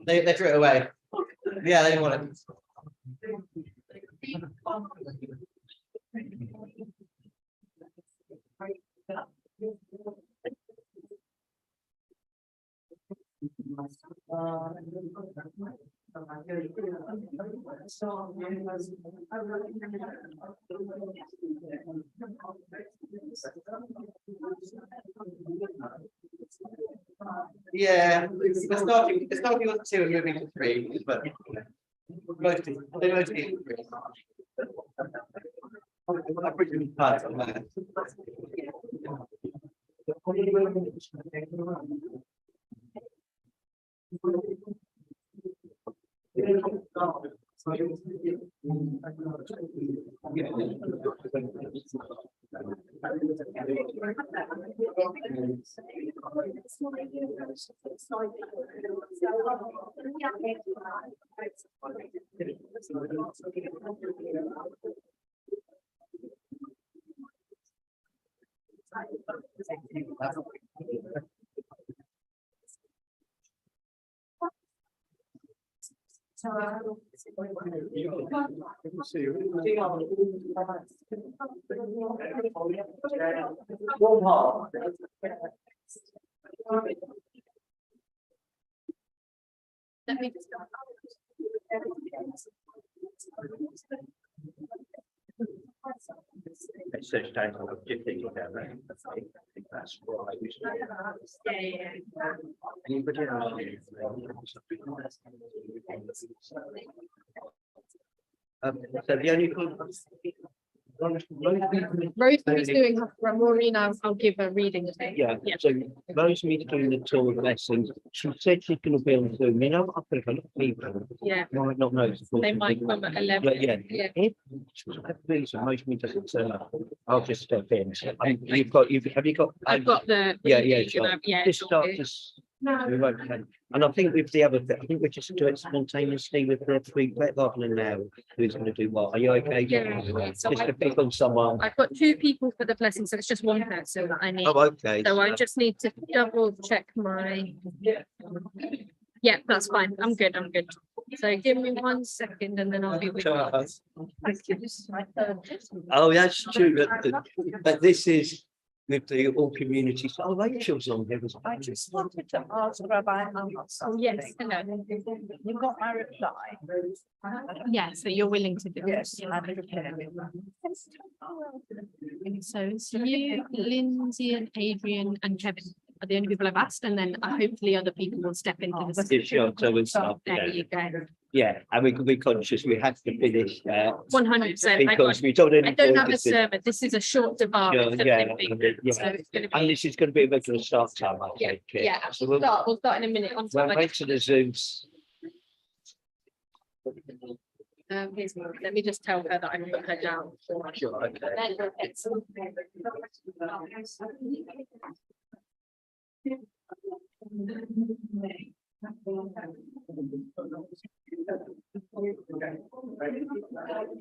They threw it away. Yeah, they didn't want it. Yeah, it's starting with 2 and moving to 3, but mostly three. I'm pretty tired on that. Let me just It's such time of thinking about that. I think that's what I wish. Anybody so the only Rosemary's doing her from Maureen. I'll give a reading. yeah, so Rosemary's doing the tour of lessons. She said she's going to be on Zoom. You know, I think a lot of people might not know. They might come at 11. But yeah. If Rosemary doesn't turn up, I'll just step in. Have you got? I've got the Just start just. We won't can. And I think with the other bit, I think we just do it spontaneously with the 3 rather than now. Who's going to do what? Are you okay? Yeah. So just to pick on someone. I've got 2 people for the blessing, so it's just 1 person that I need. Oh, okay. So I just need to double check my. Yeah, that's fine. I'm good. So give me 1 second and then I'll be with you. Oh, that's true. But this is with the all community. Oh, Rachel's on here. I just wanted to ask Rabbi Oh, yes, hello. You got my reply? Yeah, so you're willing to do it. Yes, I'm prepared. So it's you, Lindsay and Adrian and Kevin are the only people I've asked, and then hopefully other people will step into this. Yeah, sure. So it's up There there. you go. Yeah, and we can be conscious. We have to finish 100%. because we don't. I don't have a sermon. This is a short debate. Yeah, So it's going to and be. this is going to be a regular start time. I think. Yeah. So We'll start in a minute. On Well, time. wait to the Zooms. Here's more. Let me just tell her that I put her down. Sure, okay.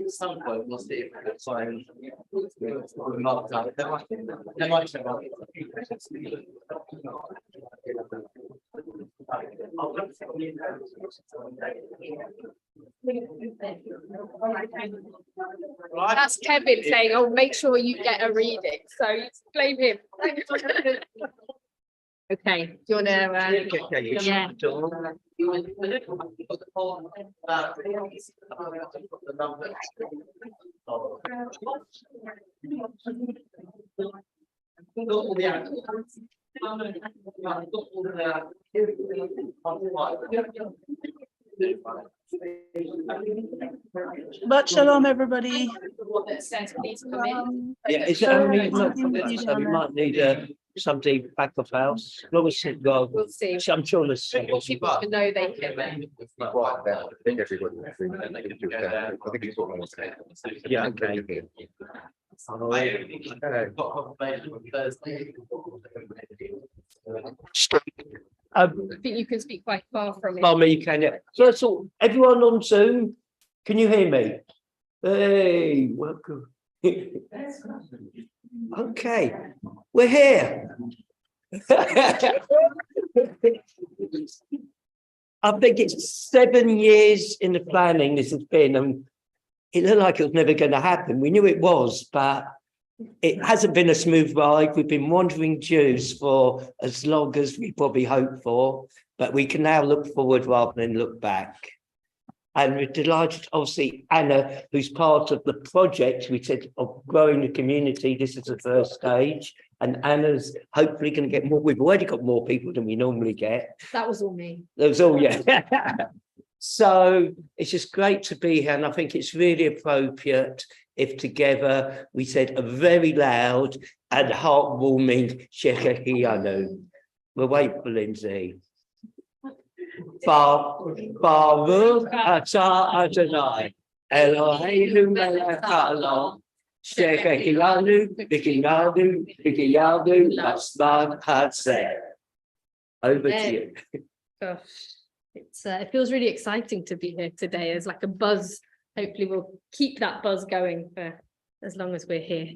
Some point we'll see if we can find. There might That's Kevin saying, "Oh, make sure you get a reading." So blame him. Okay. Do you want to? Yeah. But shalom, everybody. Yeah, is it only so we might need somebody back of house. Well, We'll see. I'm sure there's. Want people to know they can. Right now, I think everybody, I think it's what I was saying. Yeah, okay. I think you can speak quite far from it. Well, me, you can, yeah. So that's all. Everyone on Zoom, can you hear me? Hey, welcome. Okay, we're here. I think it's 7 years in the planning this has been, and it looked like it was never going to happen. We knew it was, but it hasn't been a smooth ride. We've been wandering Jews for as long as we probably hoped for, but we can now look forward rather than look back. And we're delighted, obviously, Anna, who's part of the project, we said, of growing the community. This is the first stage. And Anna's hopefully going to get more. We've already got more people than we normally get. That was all me. That was all, yeah. So it's just great to be here. And I think it's really appropriate if together we said a very loud and heartwarming Shechechiyanu. We'll wait for Lindsay. Baruch atah Adonai, Eloheinu melech haolam, Shechechiyanu, B'kiyanu, Lasman Hazeh. Over to you. Gosh, it feels really exciting to be here today. There's like a buzz. Hopefully we'll keep that buzz going for as long as we're here.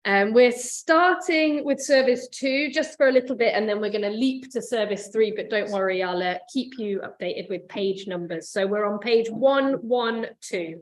We're starting with service 2 just for a little bit, and then we're going to leap to service 3, but don't worry, I'll keep you updated with page numbers. So we're on page 112.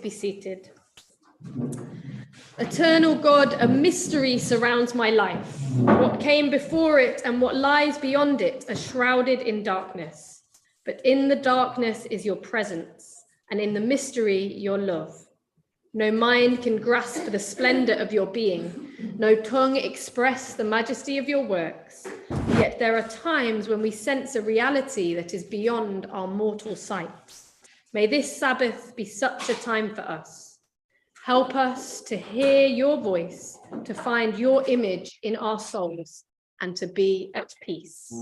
Seated. Eternal God, a mystery surrounds my life. What came before it and what lies beyond it are shrouded in darkness. But in the darkness is your presence, and in the mystery, your love. No mind can grasp the splendor of your being, no tongue express the majesty of your works. Yet there are times when we sense a reality that is beyond our mortal sight. May this Sabbath be such a time for us. Help us to hear your voice, to find your image in our souls, and to be at peace.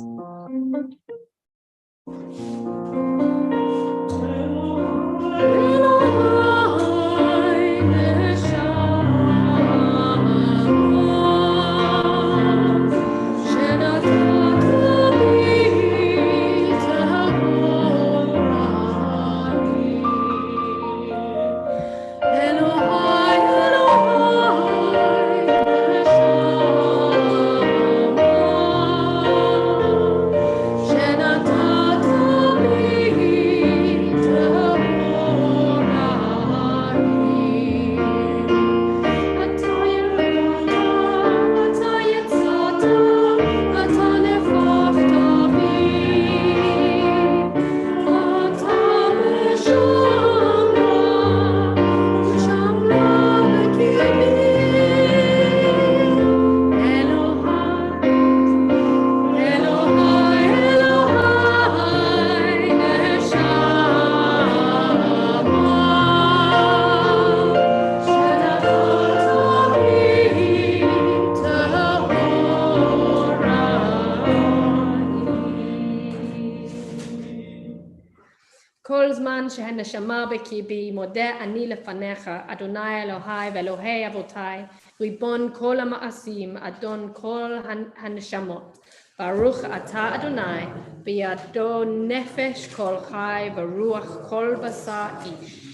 כל זמן שהנשמה בקיבי, מודה אני לפניך, אדוני אלוהי ואלוהי אבותיי, ריבון כל המעשים, אדון כל הנשמות. ברוך אתה אדוני, בידו נפש כל חי ורוח כל בשר איש.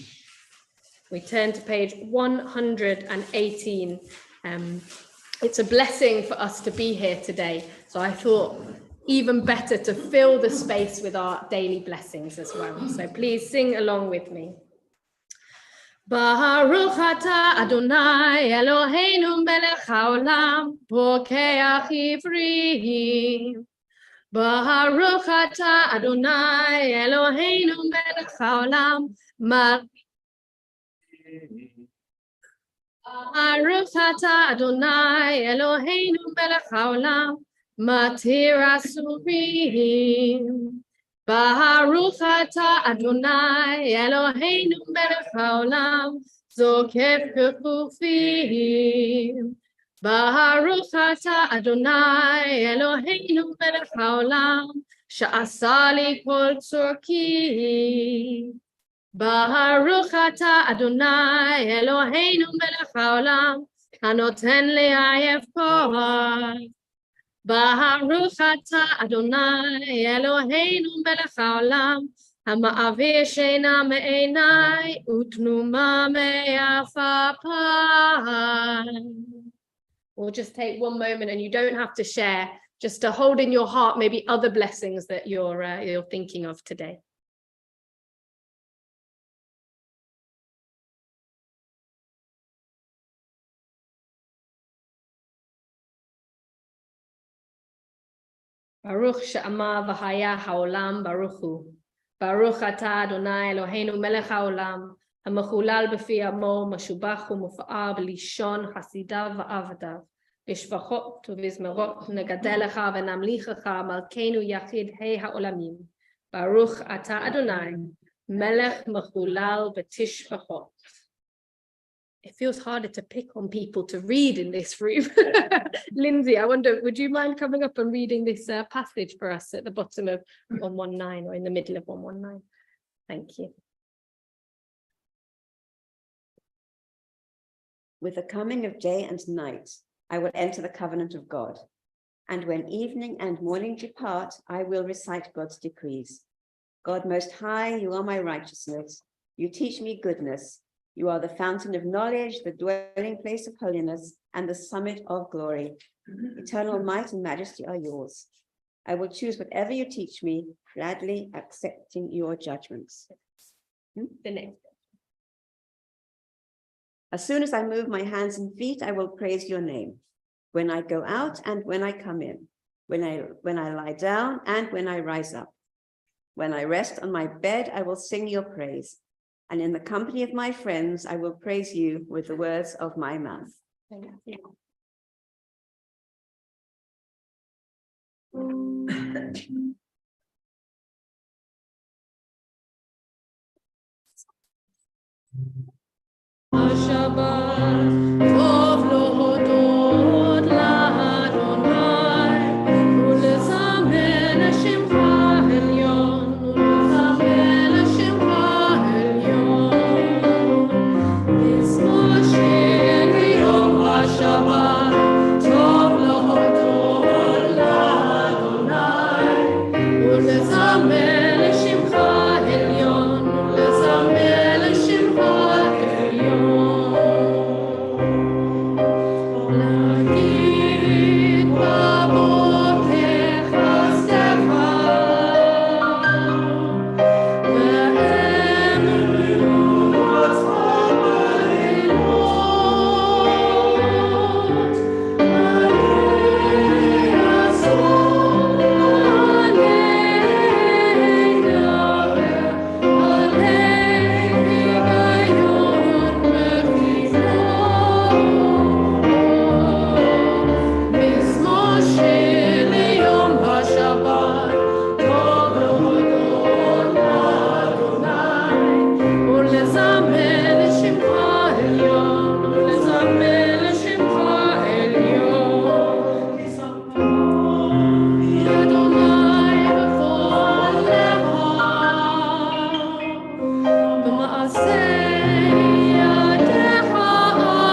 We turn to page 118. It's a blessing for us to be here today. So I thought even better to fill the space with our daily blessings as well. So please sing along with me. Baruch atah Adonai Eloheinu melech haolam pokeach ivrim. Baruch atah Adonai Eloheinu melech haolam Baruch atah Adonai Eloheinu melech haolam matir asurim. Baruch atah Adonai Eloheinu melech haolam zokef kefufim. Baruch atah Adonai Eloheinu melech haolam sha'asa li kol tzorki. Baruch atah Adonai Eloheinu melech haolam hanoten le'ayef kol. Baruch atah Adonai Eloheinu melech haolam hama'avir sheina me'einai utnuma me'afapai. We'll just take one moment, and you don't have to share, just to hold in your heart maybe other blessings that you're thinking of today. Baruch she'amar v'haya ha'olam baruch hu. Baruch atah Adonai Eloheinu melech ha'olam hamechulal b'fi amo mashubach u'mufa'ar b'lishon hasidav v'avadav b'shvachot u'vizmerot negadelecha v'namlichecha malkeinu yachid hei ha'olamim. Baruch atah Adonai melech mechulal b'tishvachot. It feels harder to pick on people to read in this room. Lindsay, I wonder, would you mind coming up and reading this passage for us at the bottom of 119 or in the middle of 119? Thank you. With the coming of day and night, I will enter the covenant of God. And when evening and morning depart, I will recite God's decrees. God Most High, you are my righteousness. You teach me goodness. You are the fountain of knowledge, the dwelling place of holiness, and the summit of glory. Eternal might and majesty are yours. I will choose whatever you teach me, gladly accepting your judgments. The next. As soon as I move my hands and feet, I will praise your name. When I go out and when I come in, when I lie down and when I rise up. When I rest on my bed, I will sing your praise. And in the company of my friends, I will praise you with the words of my mouth. Shabbat, tov להודות לאדוני, ולזמר לשמך העליון, ולזמר לשמך העליון. מזמור שיר ליום השבת, טוב להודות לאדוני, ולזמר לשמך העליון, ולזמר לשמך העליון. להגיד בבוקר חסדך, ואמרות בלילות, עלי יעזור עלי נער, עלי היגיון מפתיעו. מזמור שיר ליום השבת, טוב להודות לאדוני, ולזמר לשמך העליון, ולזמר לשמך העליון. אדוני בפועלך, במעשה ידיך ארנן.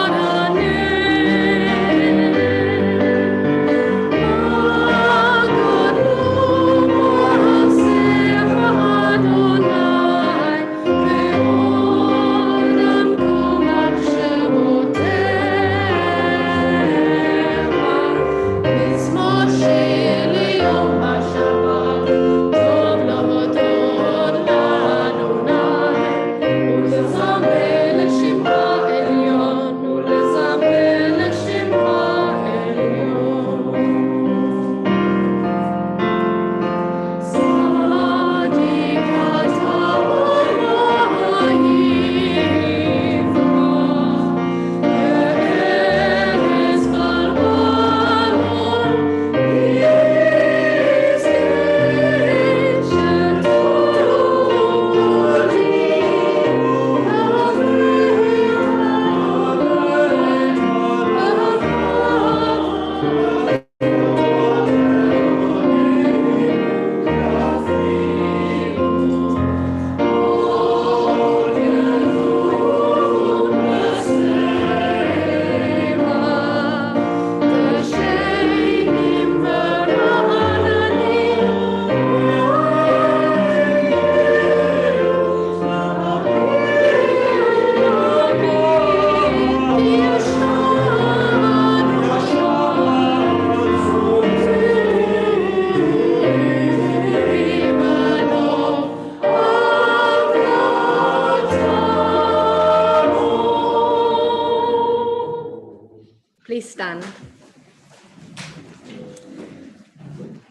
Please stand.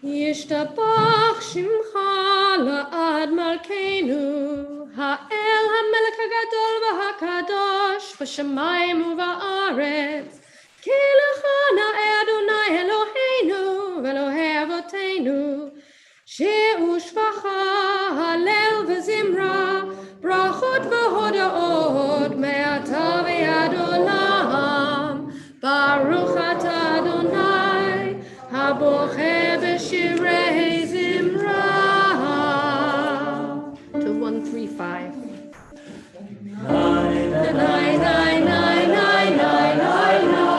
ישתבח שמך לעד מלכנו, האל המלך הגדול והקדוש בשמיים ובארץ. כי לך נאה אדוני אלוהינו ואלוהי אבותינו, שאו שפחה, הלל וזמרה, ברכות והודאות מעתה ועד עולם. ברוך אתה אדוני, הבוכה בשירי זמרה. To 135. Nine, nine, nine, nine, nine, nine, nine, nine.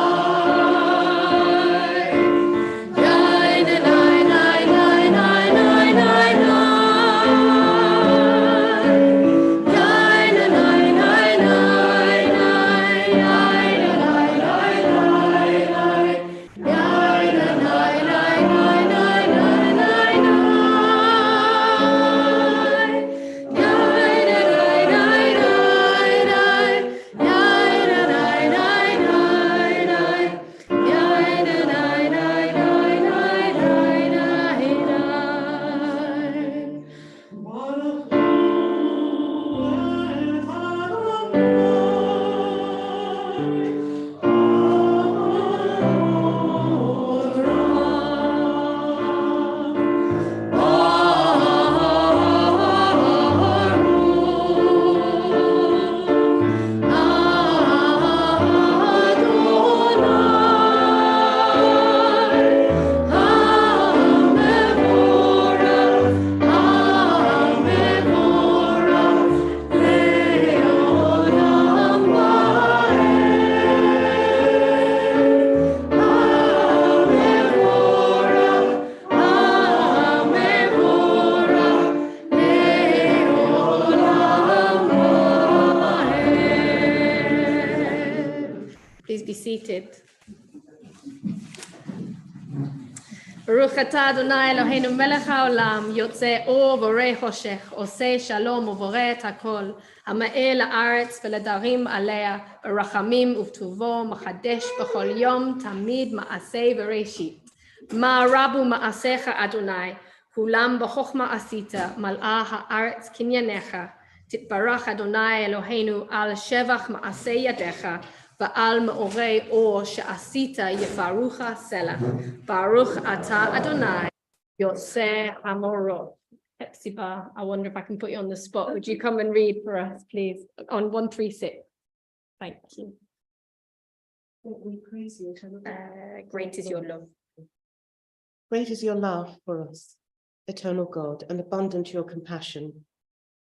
Please be seated. Baruch atah Adonai Eloheinu melech haolam, yotzei or vorei choshech, osei shalom uvorei et hakol, hama'eh la'aretz ve'ledarim alea, berachamim uvtuvo, machadesh b'chol yom, tamid ma'asei v'reishit. Ma rabu ma'asecha Adonai, kulam b'chochma asita, mal'ah ha'aretz kinyanecha, titbarach Adonai Eloheinu al shevach ma'asei yadecha, Ba'al ma'orei or she'asita yefarucha selah. Baruch atah Adonai yotzei hamorot. Hepzibah, I wonder if I can put you on the spot. Would you come and read for us, please, on 136? Thank you. We praise you. Great is your love. Great is your love for us, eternal God, and abundant your compassion.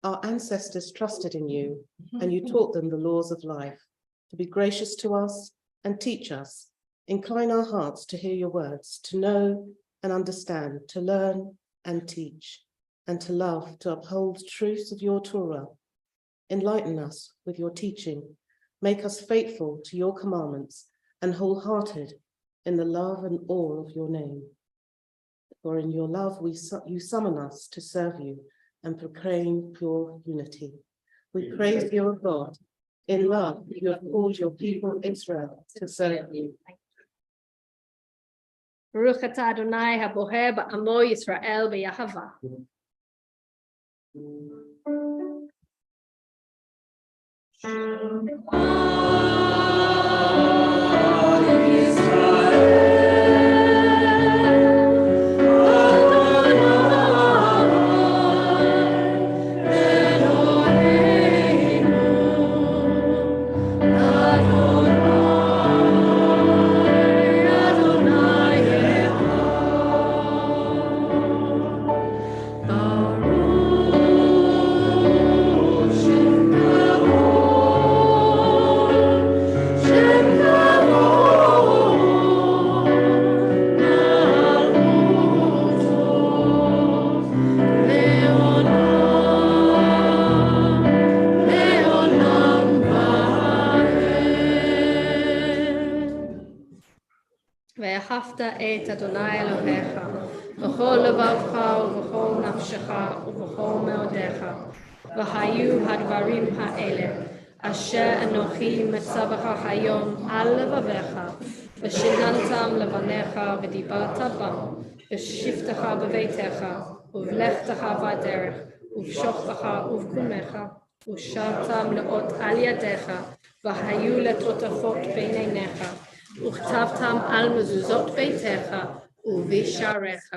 Our ancestors trusted in you, and you taught them the laws of life. To be gracious to us and teach us. Incline our hearts to hear your words, to know and understand, to learn and teach, and to love, to uphold truths of your Torah. Enlighten us with your teaching. Make us faithful to your commandments and wholehearted in the love and awe of your name. For in your love you summon us to serve you and proclaim pure unity. We praise your God. In love, you have called your people Israel to serve you. Baruch atah Adonai haboher ba'amo Yisrael b'yahava. ואהבת את אדוני אלוהיך, בכל לבבך ובכל נפשך ובכל מאודיך, והיו הדברים האלה, אשר אנוכי מצווך היום על לבביך, ושיננתם לבניך ודיברת בם, בשבתך בביתך, ובלכתך בדרך, ובשוכבך ובקומך, ושרתם לאות על ידיך, והיו לטוטפות בין עיניך, וכתבתם על מזוזות ביתך ובשעריך.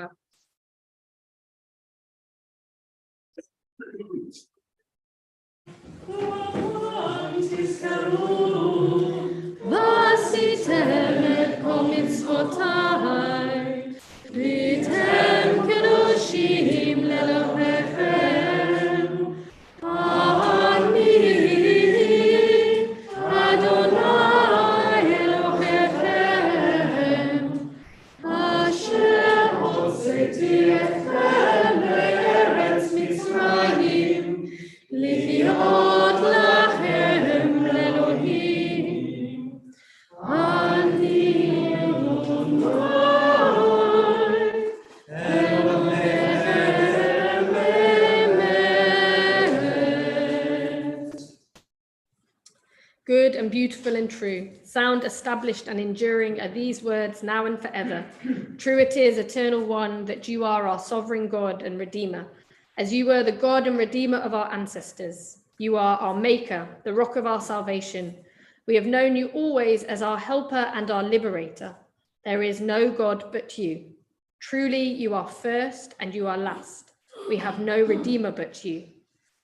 ועשיתם את כל מצוותיי, והייתם קדושים לאלוהיכם. אני אדוני אלוהיכם, אשר הוצאתי אתכם מארץ מצרים, להיות לכם לאלוהים. אני אדוני אלוהיכם באמת. Good and beautiful and true, sound, established and enduring are these words now and forever. True it is, eternal one, that you are our sovereign God and Redeemer, as you were the God and Redeemer of our ancestors. You are our maker, the rock of our salvation. We have known you always as our helper and our liberator. There is no God but you. Truly, you are first and you are last. We have no redeemer but you.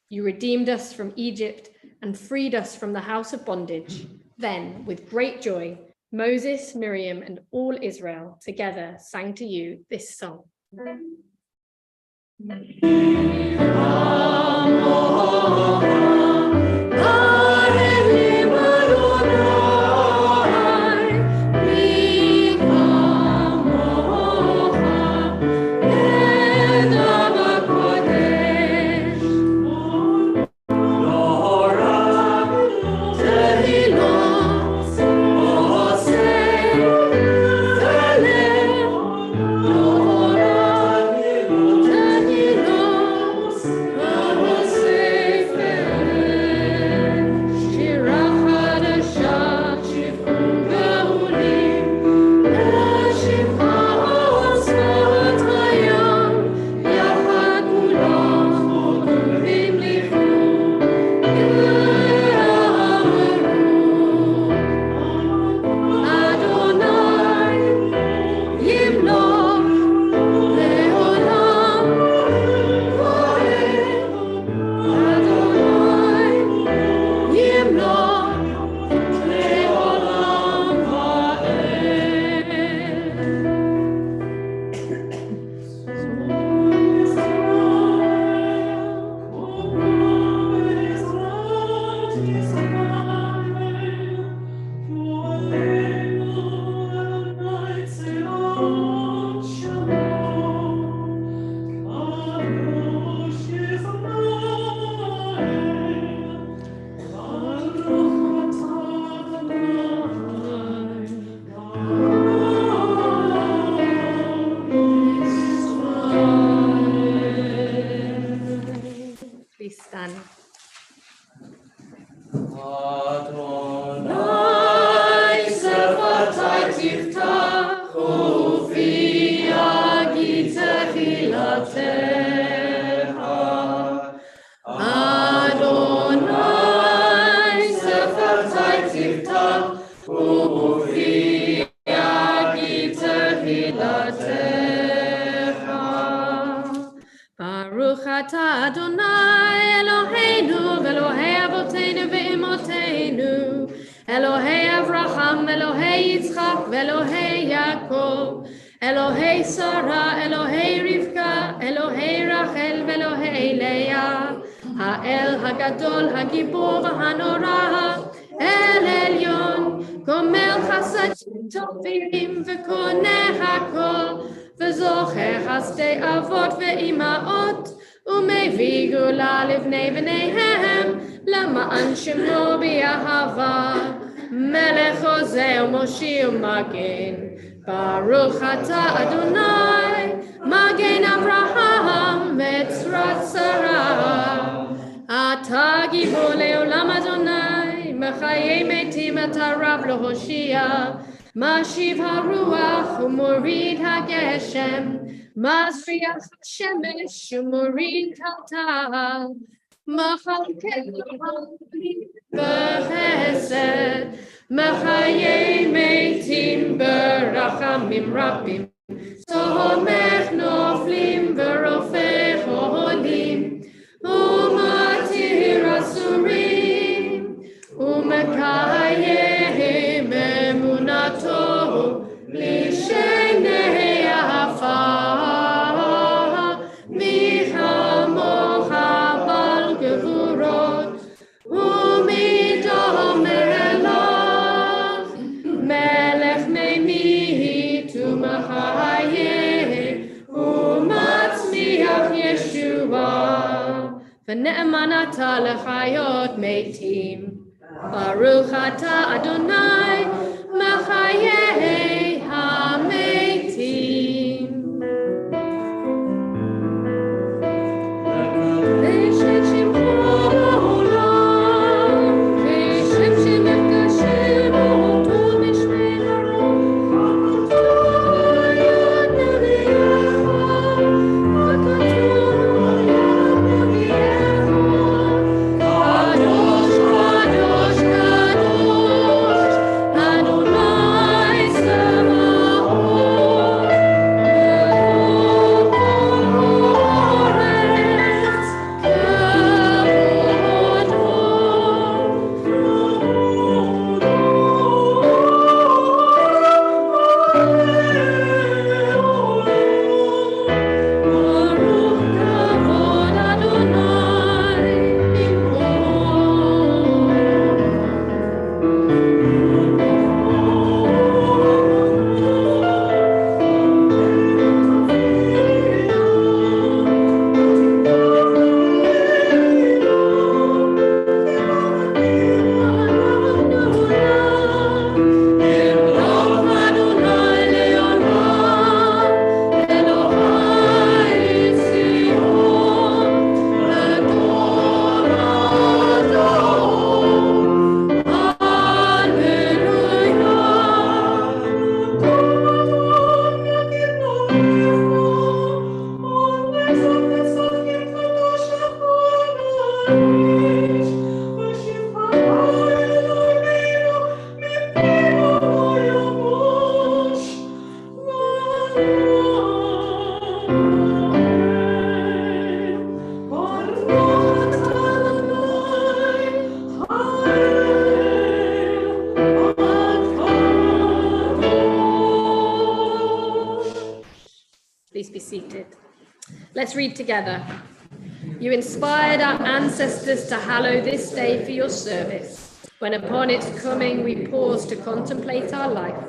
You redeemed us from Egypt and freed us from the house of bondage. Then, with great joy, Moses, Miriam, and all Israel together sang to you this song. Please stand. Baruch atah Adonai Eloheinu Elohei Avotenu ve'imotenu Elohei Avraham Elohei Yitzchak Elohei Yaakov Elohei Sarah Elohei Rivka Elohei Rachel Elohei Leah Ha'el Hagadol Hagibor Hanorah El Elyon Gomel Chasadim Tovim V'koneh Hakol וזוכר חסדי אבות ואימהות ומביא גאולה לבני בניהם למען שמו באהבה מלך עוזר מושיע ומגן ברוך אתה אדוני מגן אברהם וצרת שרה אתה גיבור לעולם אדוני מחיי מתים אתה רב להושיע משיב הרוח ומוריד הגשם, מזריח השמש ומוריד טלטל, מחלקת העמים בחסד, מחיי מתים ברחמים רבים, תומך נופלים ורופא חולים, ומתיר אסורים, ומקיים אמונתו לשני עפר, מי כמוך בעל גבורות, ומי דומה אליו, מלך ממית ומחיה, ומצמיח ישועה, ונאמן אתה לחיות מתים. Baruch atah Adonai, machayei hametim. V'shem shemcho ba'olam, v'shem shemekashem otov b'shmei baruch, v'kol yad nevi'echa, v'kol yad nevi'echa. Let's read together. You inspired our ancestors to hallow this day for your service. When upon its coming we pause to contemplate our life,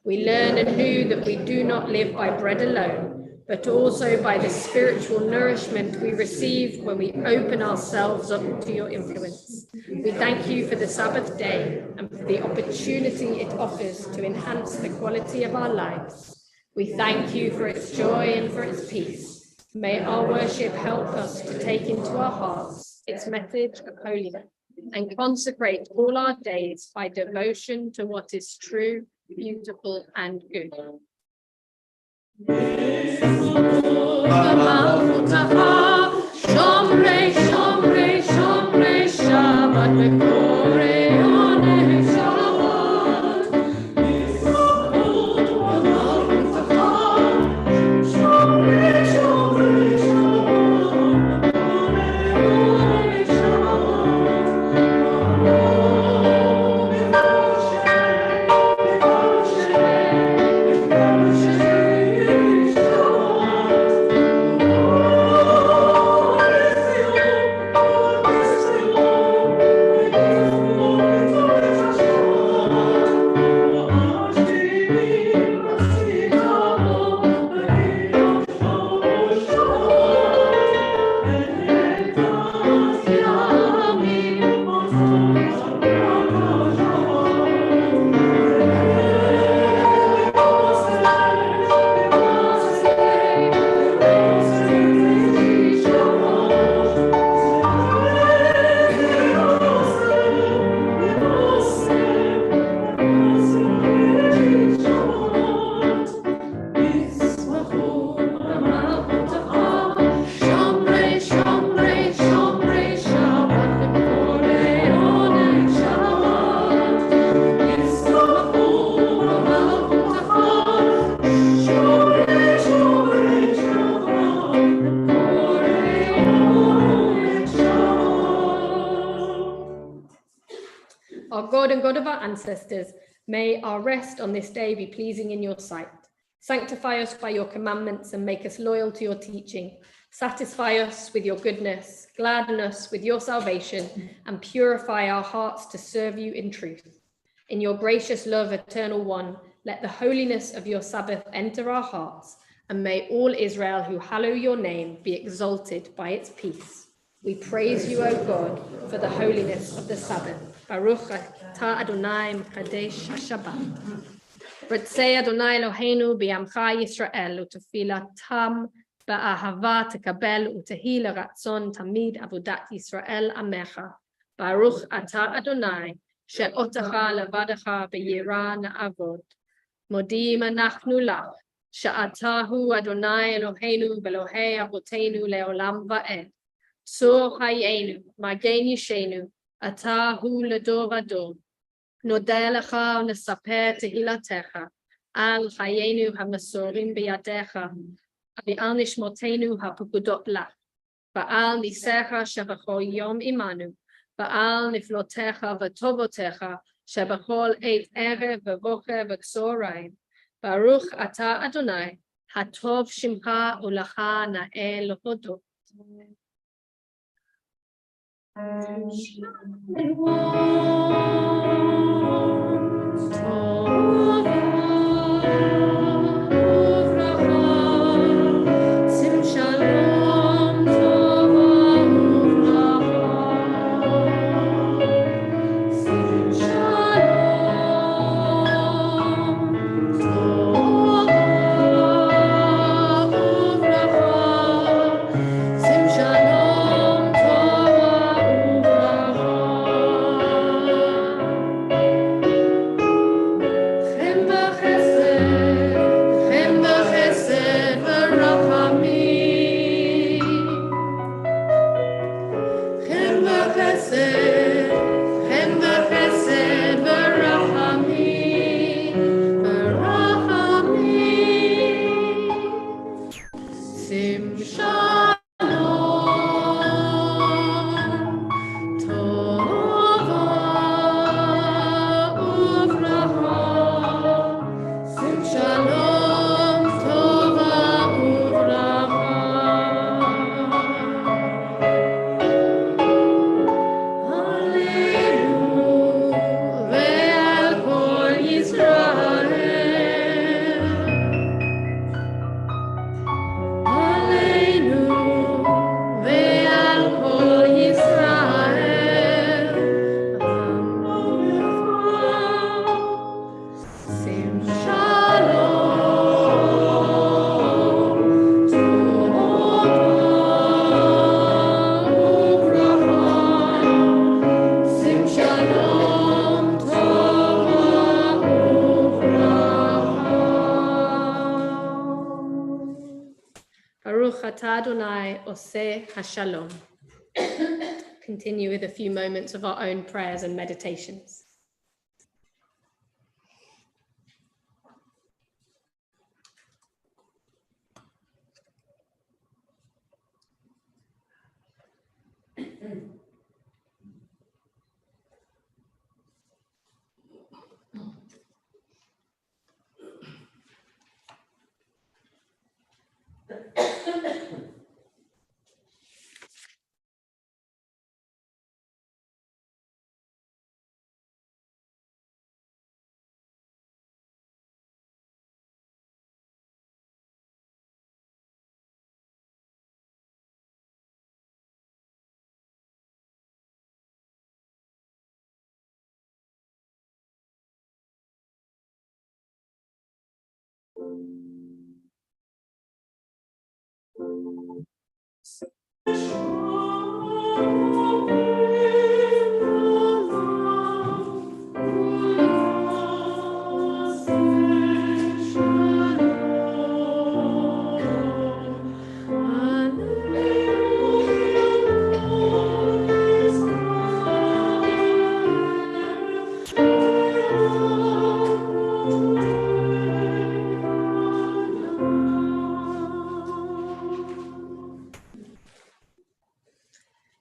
we learn anew that we do not live by bread alone, but also by the spiritual nourishment we receive when we open ourselves up to your influence. We thank you for the Sabbath day and for the opportunity it offers to enhance the quality of our lives. We thank you for its joy and for its peace. May our worship help us to take into our hearts its message of holiness and consecrate all our days by devotion to what is true, beautiful, and good. Our God and God of our ancestors, may our rest on this day be pleasing in your sight. Sanctify us by your commandments and make us loyal to your teaching. Satisfy us with your goodness, gladden us with your salvation, and purify our hearts to serve you in truth. In your gracious love, eternal one, let the holiness of your Sabbath enter our hearts, and may all Israel who hallow your name be exalted by its peace. We praise you, O God, for the holiness of the Sabbath. Baruch atah Adonai Mekadesh Shabbat. Ratzei Adonai Eloheinu b'yamcha Yisrael u'tefilatam ba'ahava tekabel u'tehi l'ratzon tamid avodat Yisrael amecha. Baruch atah Adonai she'otacha levadecha b'yira na'avod. Modim anachnu lach she'atahu Adonai Eloheinu v'Elohei avotenu le'olam va'ed. Tzur hayenu, magen yishenu, ata hu ledor vador. Nodeh lecha u'nesaper tehilatecha, al hayenu hamasorim biyadecha, al nishmotenu hapukudot lach, ba'al nisecha shebachol yom imanu, ba'al niflotecha v'tovotecha, shebachol eit erev v'vocher v'tzoraim. Baruch ata Adonai, hatov shimcha u'lacha na'el hodot. Remember Ata Adonai Oseh Hashalom. Continue with a few moments of our own prayers and meditations.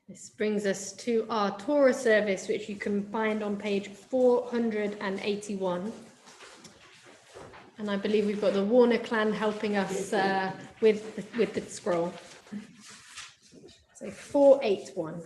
This brings us to our Torah service, which you can find on page 481. And I believe we've got the Warner clan helping us with the scroll. So 481.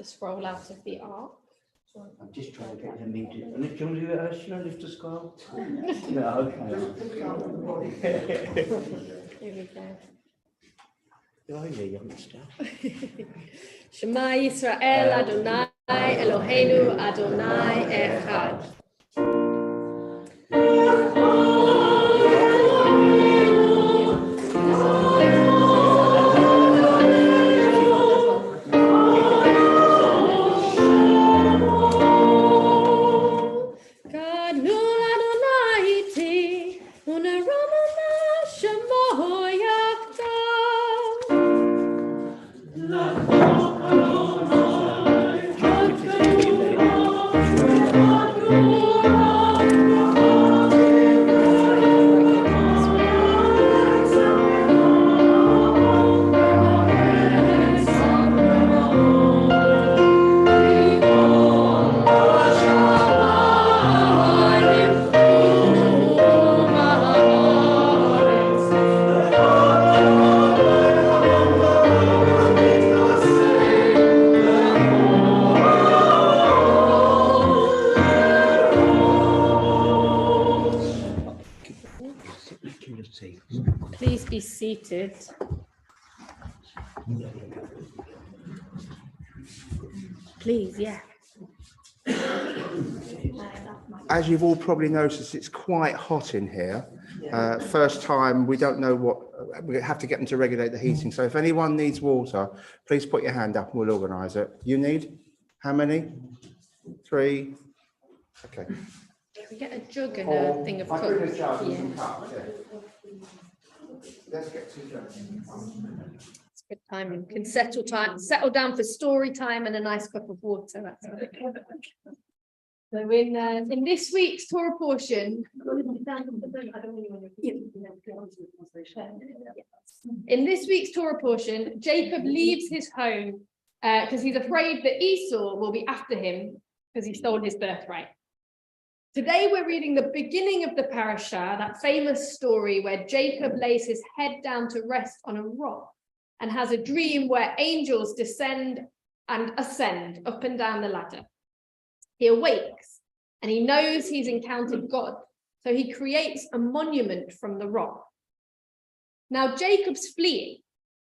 Scroll out of the ark. I'm just trying to get them into. And do you want to do it, Ursula, lift the scroll? No, okay. Here we go. Oh, yeah, youngster. Shema Yisrael Adonai Eloheinu Adonai Echad. Please be seated. Please, yeah. As you've all probably noticed, it's quite hot in here. First time, we don't know what, we have to get them to regulate the heating. So if anyone needs water, please put your hand up and we'll organise it. You need? How many? 3? Okay. Can we get a jug and a thing of Coke? Let's get 2 jugs. It's good timing. Can settle down for story time and a nice cup of water. That's So in this week's Torah portion, Jacob leaves his home because he's afraid that Esau will be after him because he stole his birthright. Today we're reading the beginning of the parasha, that famous story where Jacob lays his head down to rest on a rock and has a dream where angels descend and ascend up and down the ladder. He awakes and he knows he's encountered God, so he creates a monument from the rock. Now Jacob's fleeing.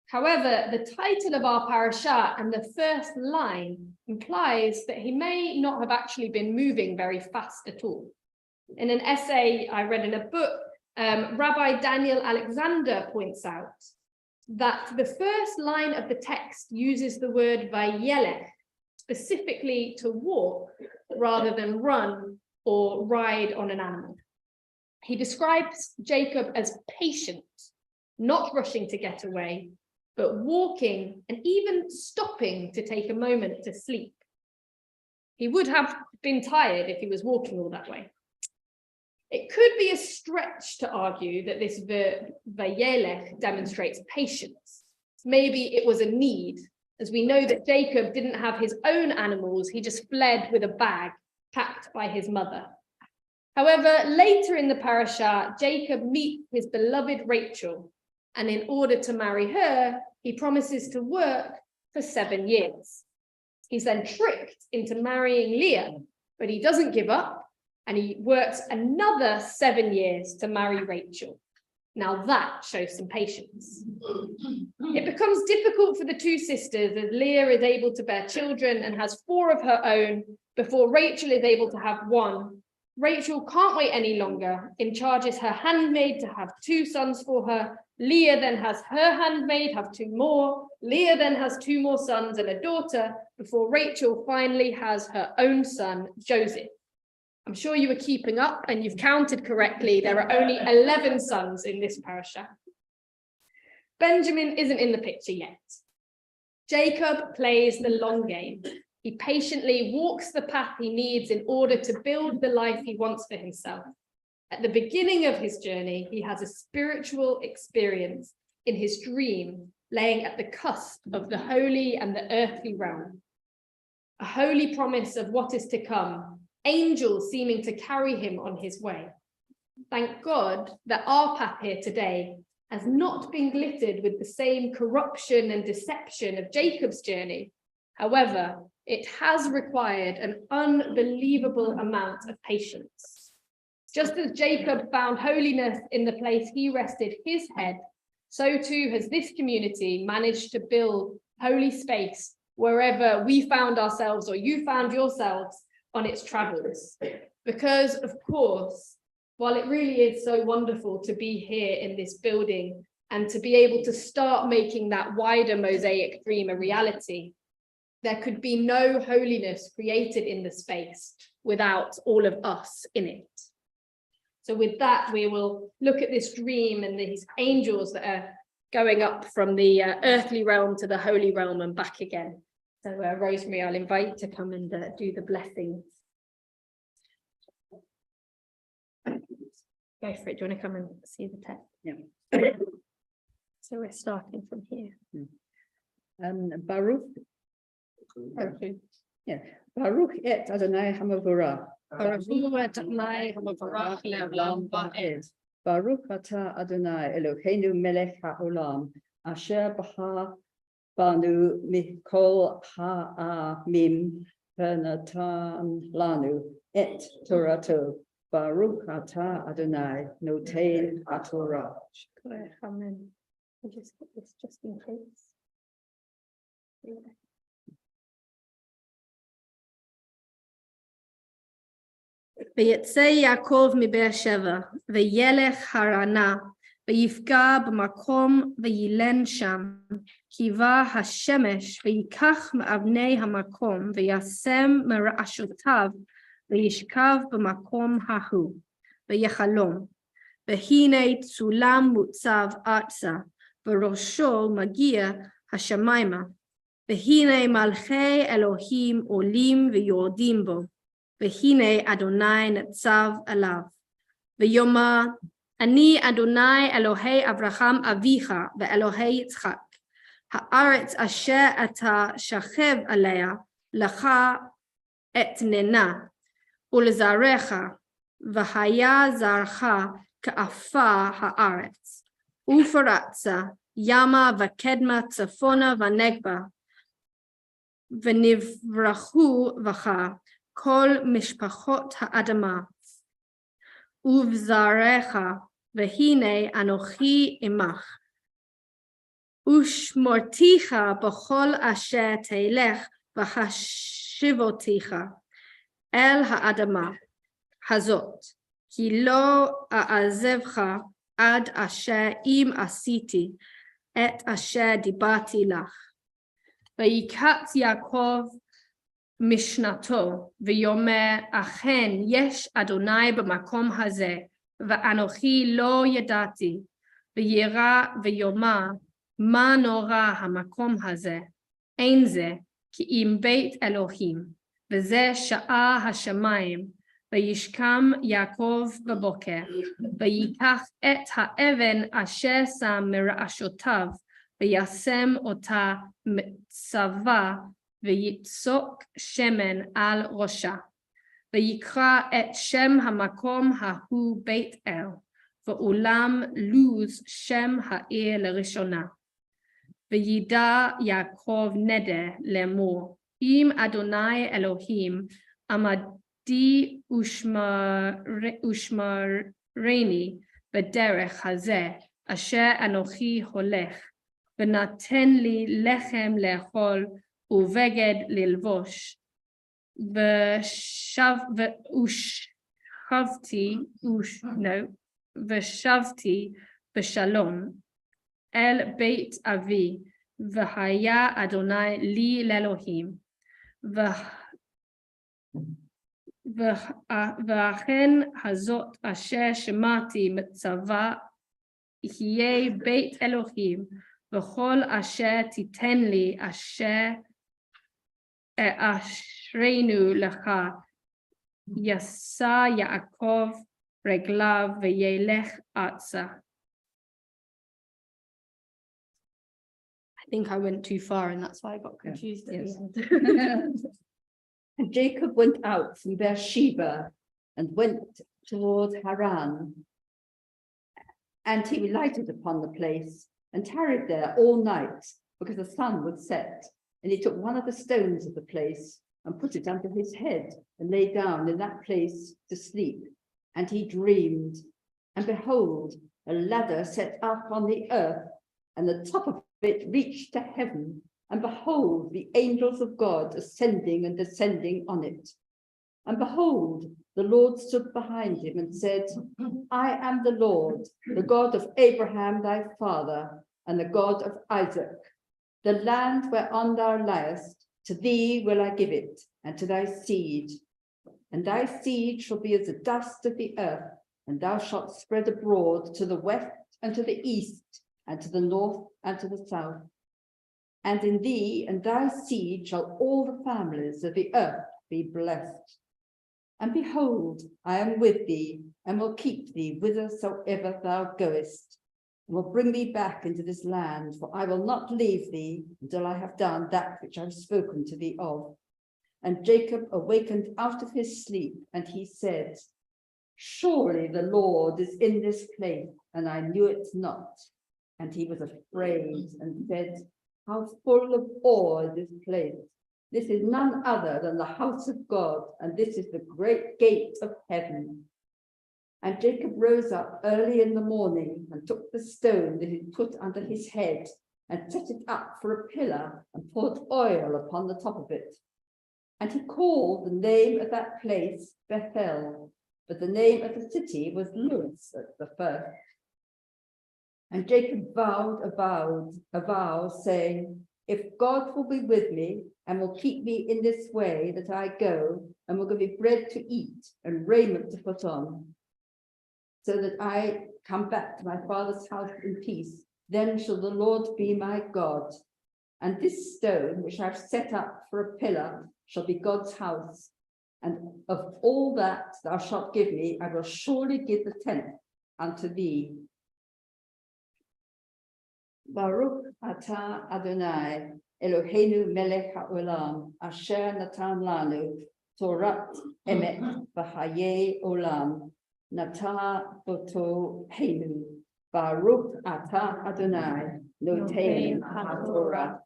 However, the title of our parasha and the first line implies that he may not have actually been moving very fast at all. In an essay I read in a book, Rabbi Daniel Alexander points out that the first line of the text uses the word vayelech, specifically to walk rather than run or ride on an animal. He describes Jacob as patient, not rushing to get away, but walking and even stopping to take a moment to sleep. He would have been tired if he was walking all that way. It could be a stretch to argue that this verb, vayelech, demonstrates patience. Maybe it was a need, as we know that Jacob didn't have his own animals, he just fled with a bag packed by his mother. However, later in the parasha, Jacob meets his beloved Rachel, and in order to marry her, he promises to work for 7 years. He's then tricked into marrying Leah, but he doesn't give up, and he works another 7 years to marry Rachel. Now that shows some patience. It becomes difficult for the two sisters as Leah is able to bear children and has 4 of her own before Rachel is able to have 1. Rachel can't wait any longer and charges her handmaid to have 2 sons for her. Leah then has her handmaid have 2 more. Leah then has 2 more sons and a daughter before Rachel finally has her own son, Joseph. I'm sure you were keeping up and you've counted correctly. There are only 11 sons in this parasha. Benjamin isn't in the picture yet. Jacob plays the long game. He patiently walks the path he needs in order to build the life he wants for himself. At the beginning of his journey, he has a spiritual experience in his dream, laying at the cusp of the holy and the earthly realm. A holy promise of what is to come, angels seeming to carry him on his way. Thank God that our path here today has not been glittered with the same corruption and deception of Jacob's journey. However, it has required an unbelievable amount of patience. Just as Jacob found holiness in the place he rested his head, so too has this community managed to build holy space wherever we found ourselves or you found yourselves on its travels. Because, of course, while it really is so wonderful to be here in this building and to be able to start making that wider Mosaic dream a reality, there could be no holiness created in the space without all of us in it. So with that, we will look at this dream and these angels that are going up from the earthly realm to the holy realm and back again. So Rosemary, I'll invite you to come and do the blessings. Go for it. Do you want to come and see the text? Yeah. So we're starting from here. Baruch. Okay. Yeah. Baruch et Adonai Hamavorah. Baruch atah Adonai Eloheinu melech haolam asher bahar banu mikol ha'amim v'natan lanu et Torato. Baruch atah Adonai noten haTorah. Amen. I'll just put this just in case. ויצא יעקב מבאר שבע, וילך הרנה, ויפגע במקום וילן שם, קיווה השמש, ויקח מאבני המקום, וישם מרעשותיו, וישכב במקום ההוא, ויחלום. והנה צולם מוצב ארצה, וראשו מגיע השמיימה, והנה מלכי אלוהים עולים ויורדים בו, והנה אדוני נצב עליו, ויאמר, אני אדוני אלוהי אברהם אביך ואלוהי יצחק, הארץ אשר אתה שכב עליה, לך אתננה, ולזרעך, והיה זרעך כעפר הארץ, ופרצה ימה וקדמה צפונה ונגבה, ונברחו בך כל משפחות האדמה, ובזרעך, והנה אנוכי עמך, ושמרתיך בכל אשר תלך, והשיבותיך אל האדמה הזאת, כי לא אעזבך עד אשר אם עשיתי את אשר דיברתי לך. ויקץ יעקב משנתו, ויאמר, אכן יש אדוני במקום הזה, ואנוכי לא ידעתי, וירא ויאמר, מה נורא המקום הזה? אין זה, כי אם בית אלוהים, וזה שעה השמיים, וישכם יעקב בבוקר, ויקח את האבן אשר שם מרעשותיו, וישם אותה מצבה, ויצוק שמן על ראשה, ויקרא את שם המקום ההוא בית אל, ואולם לוז שם העיר לראשונה. וידע יעקב נדר לאמור, אם אדוני אלוהים עמדי ושמרני בדרך הזה, אשר אנוכי הולך, ונתן לי לחם לאכול ובגד ללבוש, ושבתי בשלום אל בית אבי, והיה אדוני לי לאלוהים, ואכן הזאת אשר שמעתי מצווה יהיה בית אלוהים, וכל אשר תיתן לי אשר אשרנו לך, ישא יעקב רגליו וילך ארצה. I think I went too far and that's why I got confused. Yes. And Jacob went out from Beersheba and went toward Haran. And he lighted upon the place and tarried there all night, because the sun would set. And he took one of the stones of the place and put it under his head and lay down in that place to sleep. And he dreamed, and behold, a ladder set up on the earth, and the top of it reached to heaven. And behold, the angels of God ascending and descending on it. And behold, the Lord stood behind him and said, I am the Lord, the God of Abraham thy father, and the God of Isaac. The land whereon thou liest, to thee will I give it, and to thy seed. And thy seed shall be as the dust of the earth, and thou shalt spread abroad to the west and to the east, and to the north and to the south. And in thee and thy seed shall all the families of the earth be blessed. And behold, I am with thee, and will keep thee whithersoever thou goest, and will bring thee back into this land, for I will not leave thee until I have done that which I have spoken to thee of. And Jacob awakened out of his sleep, and he said, surely the Lord is in this place, and I knew it not. And he was afraid and said, how full of awe is this place. This is none other than the house of God, and this is the great gate of heaven. And Jacob rose up early in the morning and took the stone that he put under his head and set it up for a pillar and poured oil upon the top of it. And he called the name of that place Bethel, but the name of the city was Luz at the first. And Jacob vowed a vow, saying, if God will be with me and will keep me in this way that I go, and will give me bread to eat and raiment to put on, so that I come back to my father's house in peace, then shall the Lord be my God. And this stone which I have set up for a pillar shall be God's house. And of all that thou shalt give me, I will surely give the tenth unto thee. Baruch atah Adonai, Eloheinu melech haolam, asher natan lanu, Torat emet v'hayei olam, natah boto heinu. Baruch atah Adonai, notein haTorah.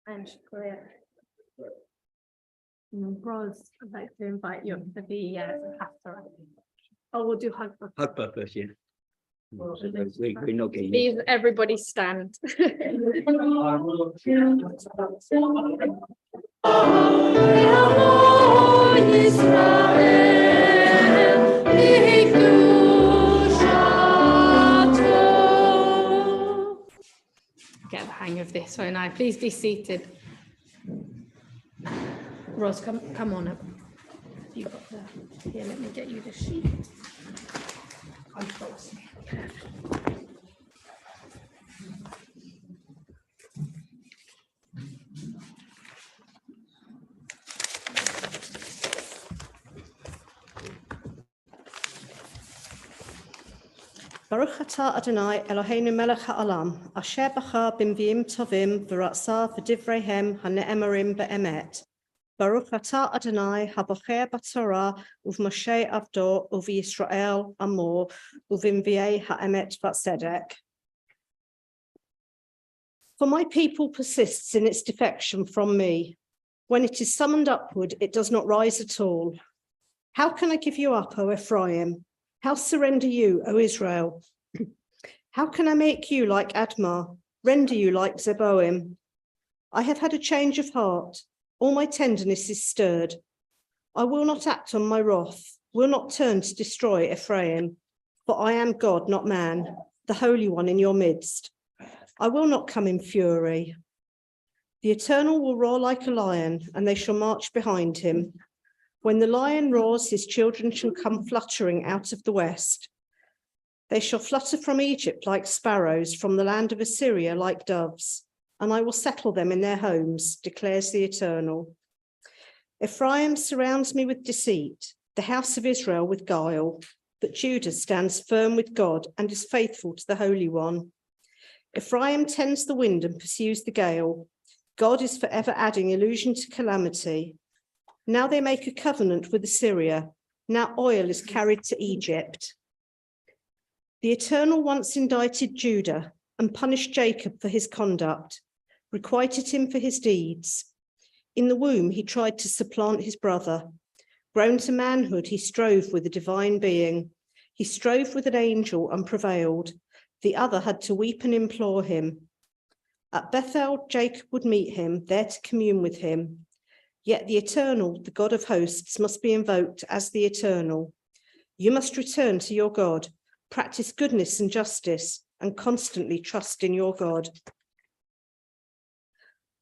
And clear. Bros, I'd like to invite you up to the after. Oh, we'll do hug. Hug purpose, yeah. We're not getting. Please, everybody stand. Get the hang of this one now. Please be seated. Rose, come on up. You got the, here, let me get you the sheet. Controls. Baruch atah Adonai Eloheinu melech ha'olam, asher b'cha b'mviim tovim v'ratzah v'divreihem ha'ne'emarim be'emet. Baruch atah Adonai habocher b'torah uv'Moshe avdo uv'Yisrael amo uv'imviei ha'emet v'tzedek. For my people persists in its defection from me. When it is summoned upward, it does not rise at all. How can I give you up, O Ephraim? How surrender you, O Israel? How can I make you like Admah, render you like Zeboim? I have had a change of heart. All my tenderness is stirred. I will not act on my wrath, will not turn to destroy Ephraim. For I am God, not man, the Holy One in your midst. I will not come in fury. The Eternal will roar like a lion, and they shall march behind him. When the lion roars, his children shall come fluttering out of the west. They shall flutter from Egypt like sparrows, from the land of Assyria like doves, and I will settle them in their homes, declares the Eternal. Ephraim surrounds me with deceit, the house of Israel with guile, but Judah stands firm with God and is faithful to the Holy One. Ephraim tends the wind and pursues the gale. God is forever adding illusion to calamity. Now they make a covenant with Assyria. Now oil is carried to Egypt. The Eternal once indicted Judah and punished Jacob for his conduct, requited him for his deeds. In the womb, he tried to supplant his brother. Grown to manhood, he strove with a divine being. He strove with an angel and prevailed. The other had to weep and implore him. At Bethel, Jacob would meet him, there to commune with him. Yet the Eternal, the God of hosts, must be invoked as the Eternal. You must return to your God, practice goodness and justice, and constantly trust in your God.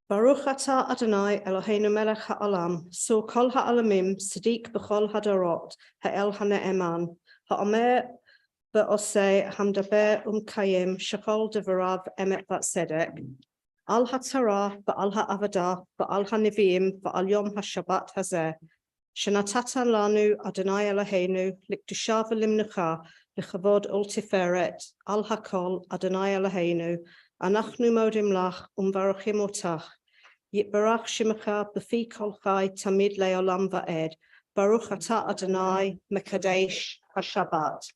Baruch atah Adonai Eloheinu melech ha'olam, so kol ha'olamim, sadiq b'chol hadorot, ha'el ha'ne'eman, ha'omer ba'oseh hamdaber kayim, shachol devarav emet v'tzedek. Al haTorah, ba'al ha'avadah, ba'al ha'neviim, ba'al yom ha'Shabbat hazeh. Shenatata lanu Adonai Eloheinu, likdusha v'limnucha, lichavod ul tiferet, al hakol Adonai Eloheinu, anachnu modim lach, umvarochim otach. Yitbarach shimecha b'fi kol chai tamid le'olam va'ed. Baruch atah Adonai mekadesh ha'Shabbat.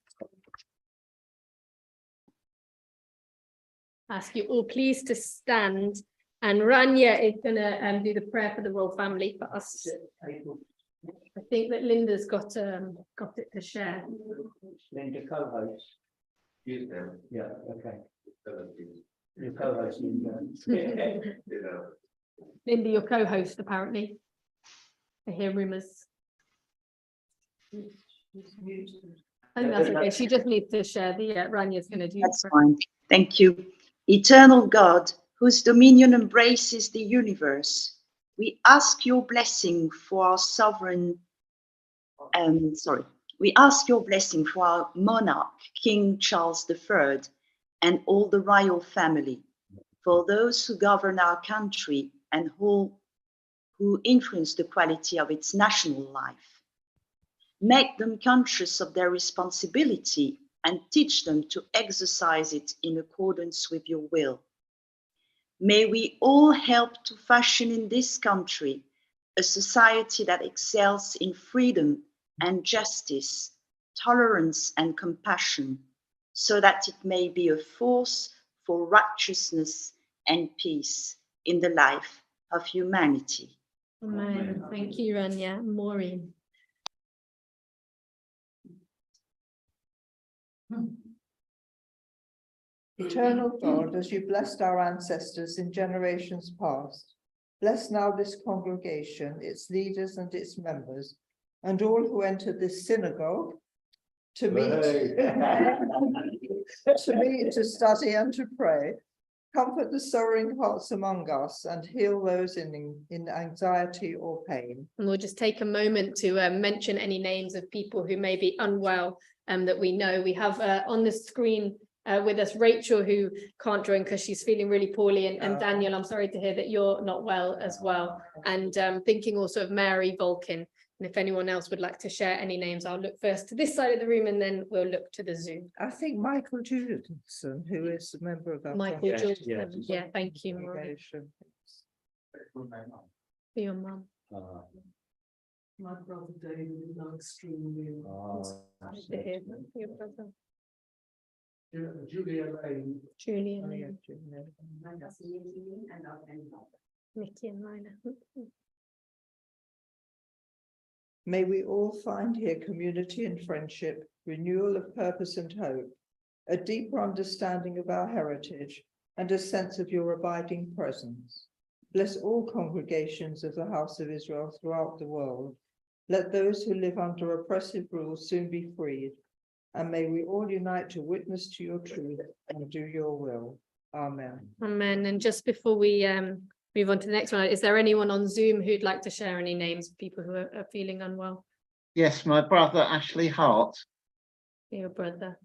Ask you all please to stand, and Rania is going to do the prayer for the royal family for us. I think that Linda's got it to share. Linda co-host. Yeah, okay. Your co-host, Linda. Linda, your co-host apparently. I hear rumours. I think that's okay. She just needs to share the Rania's going to do. That's fine. Thank you. Eternal God, whose dominion embraces the universe, we ask your blessing for our sovereign, we ask your blessing for our monarch, King Charles III, and all the royal family, for those who govern our country and who influence the quality of its national life. Make them conscious of their responsibility and teach them to exercise it in accordance with your will. May we all help to fashion in this country a society that excels in freedom and justice, tolerance and compassion, so that it may be a force for righteousness and peace in the life of humanity. Amen. Thank you, Rania. Maureen. Eternal God, as you blessed our ancestors in generations past, bless now this congregation, its leaders and its members, and all who entered this synagogue to meet, to study and to pray. Comfort the sorrowing hearts among us and heal those in anxiety or pain. And we'll just take a moment to mention any names of people who may be unwell that we know. We have on the screen with us Rachel, who can't join because she's feeling really poorly, and Daniel, I'm sorry to hear that you're not well as well. And thinking also of Mary Volkin. And if anyone else would like to share any names, I'll look first to this side of the room and then we'll look to the Zoom. I think Michael Julianson, who is a member of our Michael Jordan. Yeah, thank you, Maureen. congregation. For your mum. My brother David is now extremely ill. Sorry to hear that for your brother. Julia Lane. Julian, Oh, yeah, and Julian. Nikki and Lina. May we all find here community and friendship, renewal of purpose and hope, a deeper understanding of our heritage, and a sense of your abiding presence. Bless all congregations of the House of Israel throughout the world. Let those who live under oppressive rule soon be freed, and may we all unite to witness to your truth and do your will. Amen. Amen. And just before we move on to the next one, is there anyone on Zoom who'd like to share any names of people who are feeling unwell? Yes, my brother Ashley Hart. Your brother.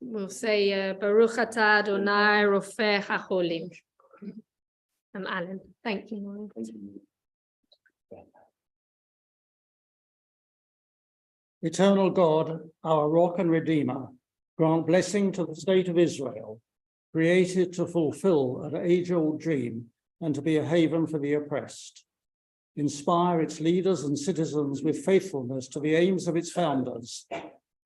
We'll say Baruch atah Adonai Rofeh HaCholim. Alan. Thank you, Maureen. Eternal God, our rock and redeemer, grant blessing to the state of Israel, created to fulfill an age-old dream and to be a haven for the oppressed. Inspire its leaders and citizens with faithfulness to the aims of its founders,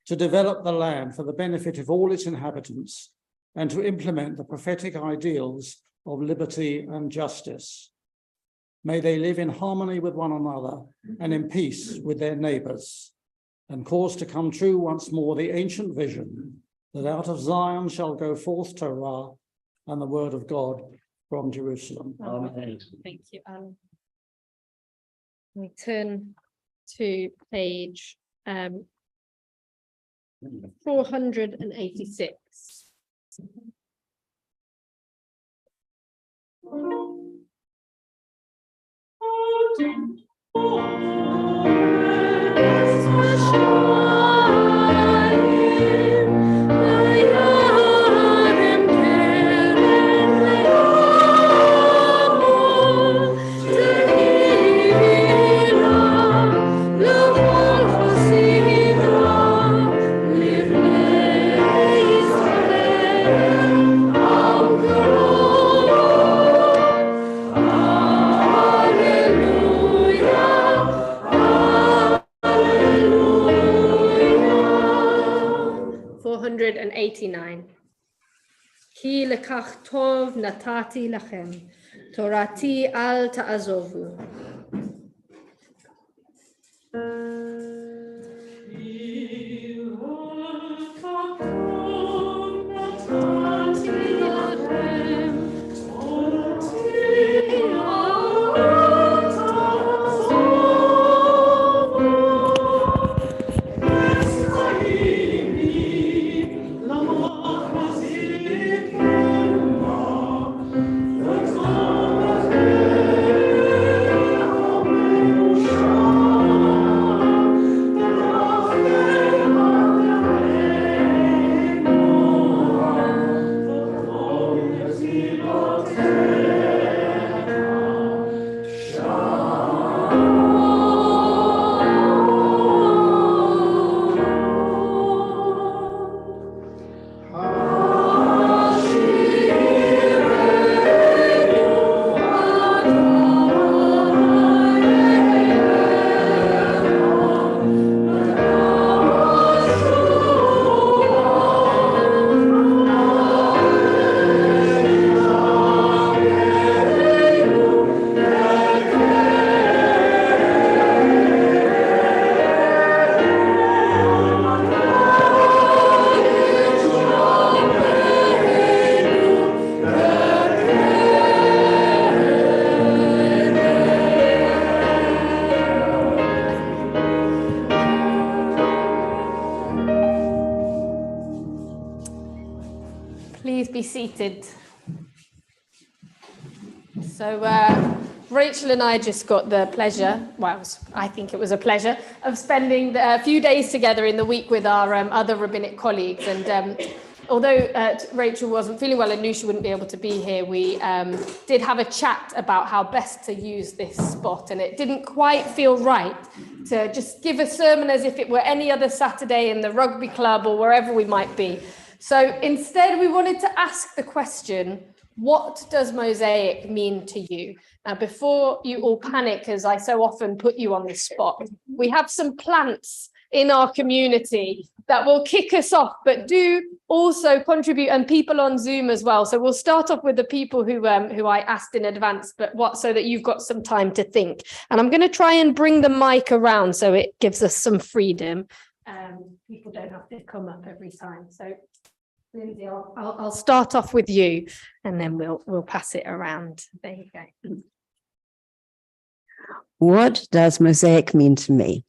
to develop the land for the benefit of all its inhabitants, and to implement the prophetic ideals of liberty and justice. May they live in harmony with one another and in peace with their neighbors, and cause to come true once more the ancient vision that out of Zion shall go forth Torah and the word of God from Jerusalem. Amen. Thank you, Alan. We turn to page 486. Ki lekach tov natati lachem, Torati al ta'azovu. seated. So Rachel and I just got the pleasure, well, I think it was a pleasure, of spending a few days together in the week with our other rabbinic colleagues. And although Rachel wasn't feeling well and knew she wouldn't be able to be here, we did have a chat about how best to use this spot. And it didn't quite feel right to just give a sermon as if it were any other Saturday in the rugby club or wherever we might be. So instead, we wanted to ask the question, what does Mosaic mean to you? Now, before you all panic, as I so often put you on the spot, we have some plants in our community that will kick us off, but do also contribute, and people on Zoom as well. So we'll start off with the people who I asked in advance, but so that you've got some time to think. And I'm going to try and bring the mic around so it gives us some freedom. People don't have to come up every time. So Lindsay, I'll start off with you, and then we'll pass it around. There you go. What does Mosaic mean to me?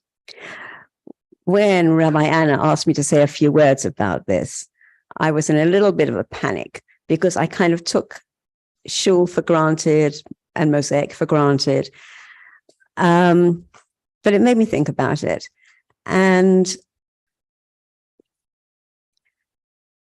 When Rabbi Anna asked me to say a few words about this, I was in a little bit of a panic because I kind of took Shul for granted and Mosaic for granted. But it made me think about it. And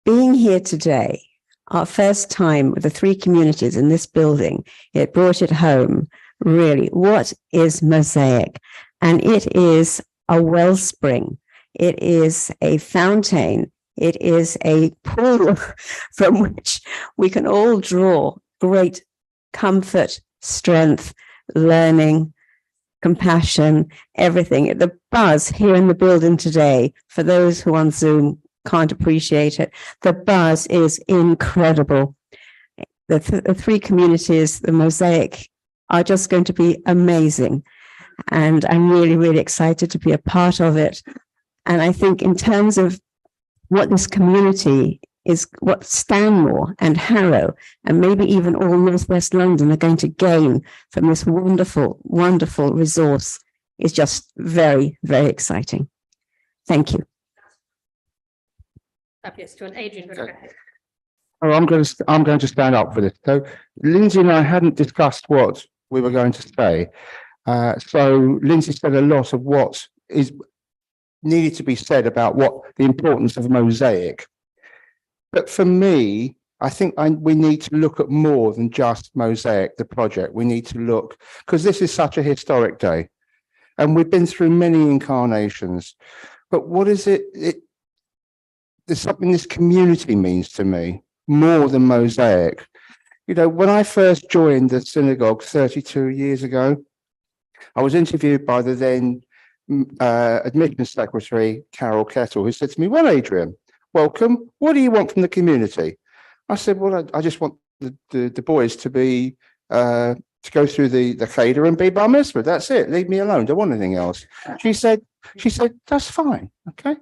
being here today, our first time with the three communities in this building, it brought it home. Really, what is Mosaic? And it is a wellspring. It is a fountain. It is a pool from which we can all draw great comfort, strength, learning, compassion, everything. The buzz here in the building today, for those who on Zoom can't appreciate it, the buzz is incredible. The three communities, the Mosaic, are just going to be amazing. And I'm really, really excited to be a part of it. And I think in terms of what this community is, what Stanmore and Harrow, and maybe even all Northwest London are going to gain from this wonderful, wonderful resource is just very, very exciting. Thank you. Fabulous. Do you want Adrian? Go ahead. Oh, I'm going to stand up for this. So Lindsay and I hadn't discussed what we were going to say. So Lindsay said a lot of what is needed to be said about what the importance of Mosaic. But for me, I think we need to look at more than just Mosaic, the project. We need to look, because this is such a historic day, and we've been through many incarnations. But what is it? There's something this community means to me more than Mosaic. You know, when I first joined the synagogue 32 years ago, I was interviewed by the then admissions secretary, Carol Kettle, who said to me, well, Adrian, welcome. What do you want from the community? I said, well, I just want the boys to be, to go through the Cheder and be bar mitzvah. That's it. Leave me alone. Don't want anything else. She said, that's fine. Okay.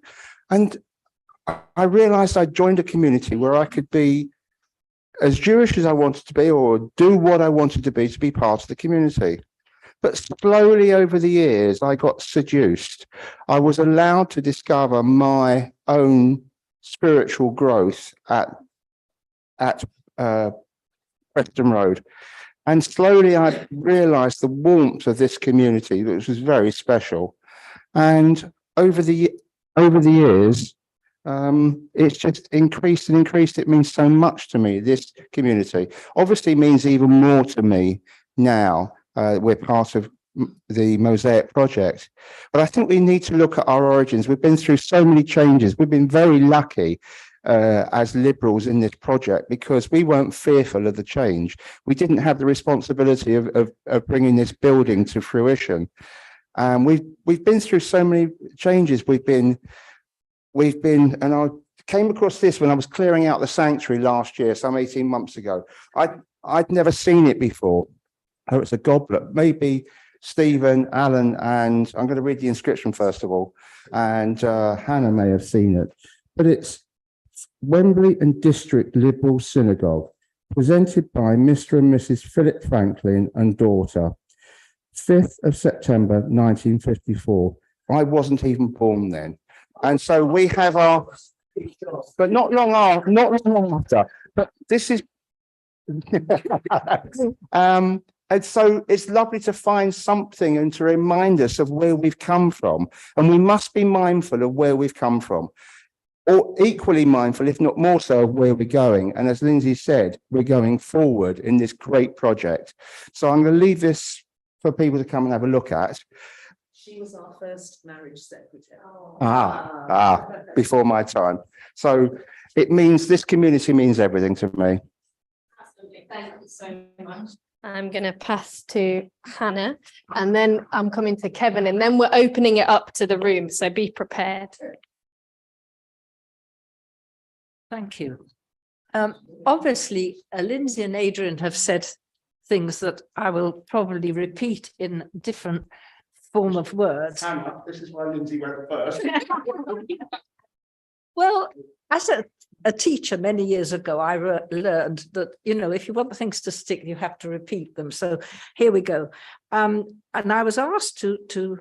And I realized I joined a community where I could be as Jewish as I wanted to be, or do what I wanted to be part of the community. But slowly over the years, I got seduced. I was allowed to discover my own spiritual growth at Preston Road. And slowly I realized the warmth of this community, which was very special. And over the years, it's just increased and increased. It means so much to me, this community. Obviously means even more to me now. We're part of the Mosaic project. But I think we need to look at our origins. We've been through so many changes. We've been very lucky as liberals in this project because we weren't fearful of the change. We didn't have the responsibility of bringing this building to fruition. And we've been through so many changes. We've been, and I came across this when I was clearing out the sanctuary last year, some 18 months ago. I'd never seen it before. Oh, it's a goblet. Maybe Stephen, Alan, and I'm going to read the inscription first of all, and Hannah may have seen it. But it's Wembley and District Liberal Synagogue, presented by Mr. and Mrs. Philip Franklin and daughter, 5th of September, 1954. I wasn't even born then. And so we have our, but not long after, but this is And so it's lovely to find something and to remind us of where we've come from. And we must be mindful of where we've come from, or equally mindful, if not more so, of where we're going. And as Lindsay said, we're going forward in this great project. So I'm going to leave this for people to come and have a look at. She was our first marriage secretary. Before my time. So it means, this community means everything to me. Thank you so much. I'm going to pass to Hannah, and then I'm coming to Kevin, and then we're opening it up to the room. So be prepared. Thank you. Obviously, Lindsay and Adrian have said things that I will probably repeat in different form of words. Hannah, this is why Lindsay went first. Well, as a teacher many years ago, I learned that, you know, if you want things to stick, you have to repeat them. So here we go. And I was asked to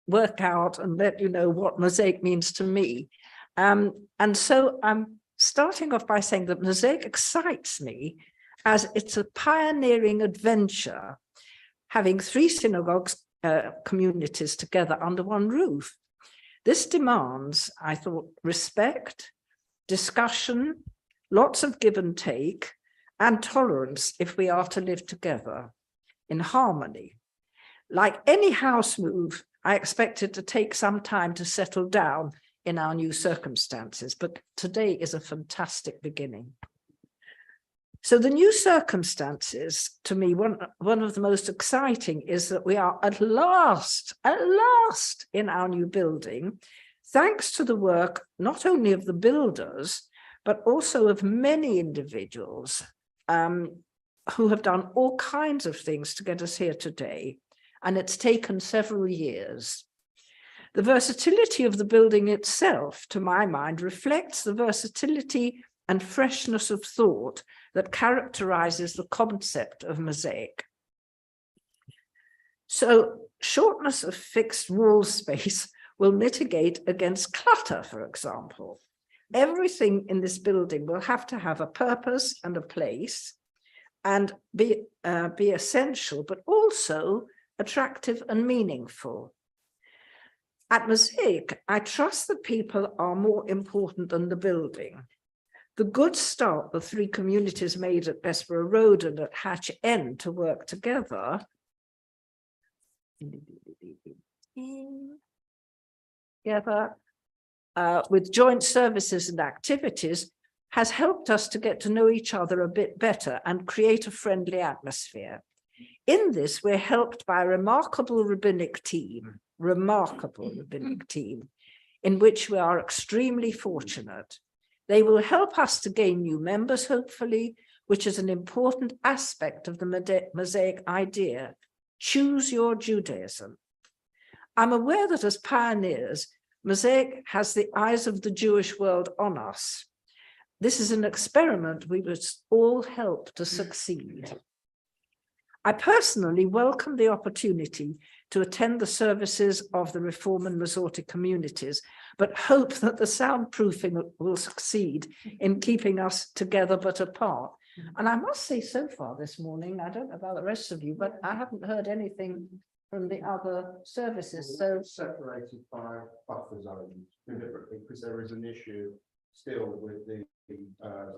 work out and let you know what mosaic means to me. And so I'm starting off by saying that mosaic excites me as it's a pioneering adventure, having 3 synagogues communities together under one roof. This demands, I thought, respect, discussion, lots of give and take, and tolerance if we are to live together in harmony. Like any house move, I expect it to take some time to settle down in our new circumstances, but today is a fantastic beginning. So the new circumstances, to me, one of the most exciting is that we are at last in our new building, thanks to the work not only of the builders, but also of many individuals who have done all kinds of things to get us here today. And it's taken several years. The versatility of the building itself, to my mind, reflects the versatility and freshness of thought that characterizes the concept of mosaic. So shortness of fixed wall space will mitigate against clutter, for example. Everything in this building will have to have a purpose and a place and be essential, but also attractive and meaningful. At Mosaic, I trust that people are more important than the building. The good start the 3 communities made at Bessborough Road and at Hatch End to work together with joint services and activities has helped us to get to know each other a bit better and create a friendly atmosphere. In this, we're helped by a remarkable rabbinic team, in which we are extremely fortunate. They will help us to gain new members, hopefully, which is an important aspect of the Mosaic idea. Choose your Judaism. I'm aware that as pioneers, Mosaic has the eyes of the Jewish world on us. This is an experiment we must all help to succeed. I personally welcome the opportunity to attend the services of the Reform and Masorti communities, but hope that the soundproofing will succeed in keeping us together but apart. And I must say, so far this morning, I don't know about the rest of you, but I haven't heard anything from the other services. So separated by buffer zones deliberately because there is an issue still with the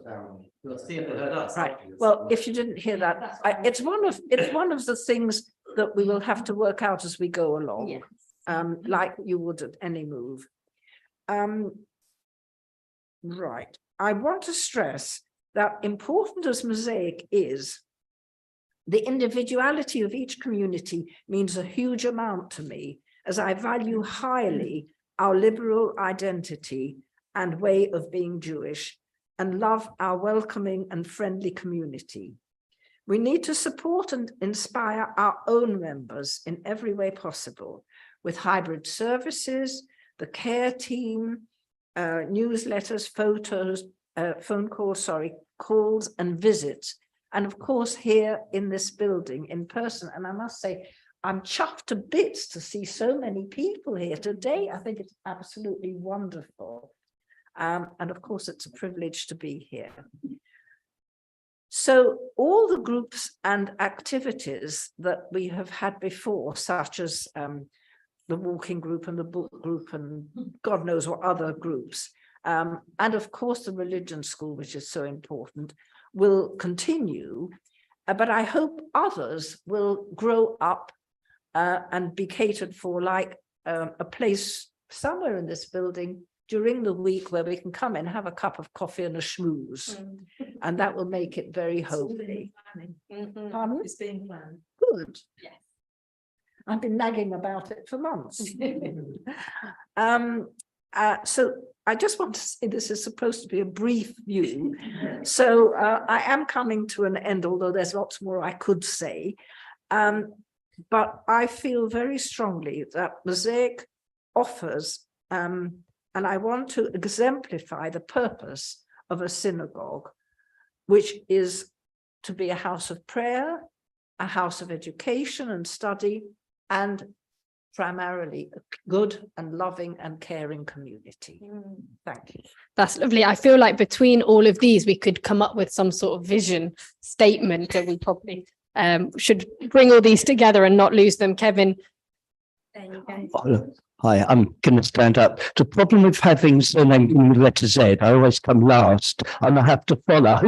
sound. We'll see if they heard us. right. Well, if you didn't hear that, it's one of the things that we will have to work out as we go along, Yes. like you would at any move. Right. I want to stress that important as Mosaic is, the individuality of each community means a huge amount to me, as I value highly our liberal identity and way of being Jewish, and love our welcoming and friendly community. We need to support and inspire our own members in every way possible, with hybrid services, the care team, newsletters, photos, phone calls, calls and visits. And of course, here in this building in person. And I must say, I'm chuffed to bits to see so many people here today. I think it's absolutely wonderful. And of course, it's a privilege to be here. So all the groups and activities that we have had before, such as the walking group and the book group and God knows what other groups, and of course the religion school, which is so important, will continue. But I hope others will grow up and be catered for, like a place somewhere in this building during the week where we can come in, have a cup of coffee and a schmooze. And that will make it very homely. Pardon? It's being planned. Good. Yes. I've been nagging about it for months. So I just want to say this is supposed to be a brief view. So I am coming to an end, although there's lots more I could say. But I feel very strongly that Mosaic offers, and I want to exemplify the purpose of a synagogue, which is to be a house of prayer, a house of education and study, and primarily a good and loving and caring community. Thank you. That's lovely. I feel like between all of these, we could come up with some sort of vision statement that we probably should bring all these together and not lose them. Kevin. There you go. Hi, I'm going to stand up. The problem with having surname in the letter Z, I always come last and I have to follow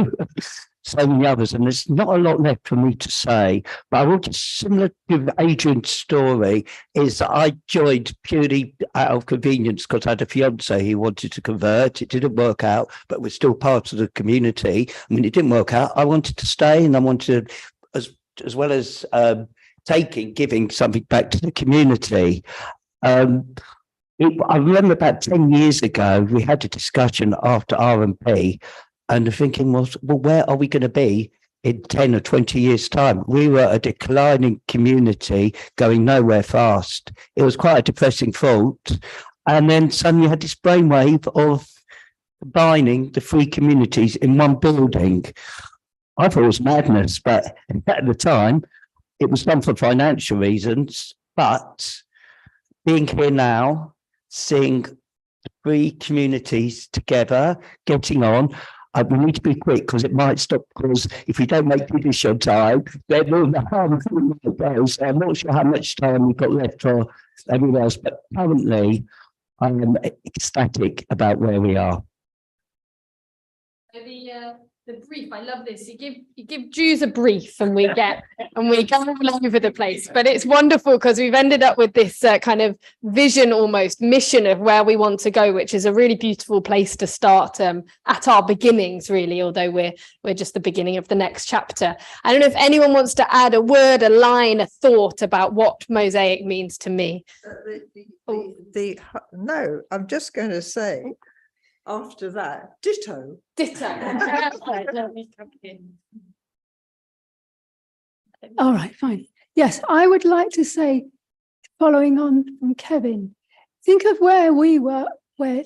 so many others, and there's not a lot left for me to say. But I want to, similar to Adrian's story, is that I joined purely out of convenience because I had a fiance who wanted to convert. It didn't work out, but we're still part of the community. I mean, it didn't work out. I wanted to stay, and I wanted to, as well as giving something back to the community. I remember about 10 years ago, we had a discussion after R&P, and the thinking was, well, where are we going to be in 10 or 20 years' time? We were a declining community going nowhere fast. It was quite a depressing thought. And then suddenly you had this brainwave of combining the three communities in one building. I thought it was madness, but at the time, it was done for financial reasons. But being here now, seeing three communities together, getting on, we need to be quick because it might stop, because if we don't make British on time, then we'll harm. So I'm not sure how much time we've got left for everyone else, but currently I am ecstatic about where we are. The brief, I love this. You give Jews a brief and we go all over the place. But it's wonderful because we've ended up with this kind of vision, almost mission of where we want to go, which is a really beautiful place to start at our beginnings, really, although we're just the beginning of the next chapter. I don't know if anyone wants to add a word, a line, a thought about what Mosaic means to me. No, I'm just going to say, after that, ditto. All right, fine. Yes, I would like to say, following on from Kevin, think of where we were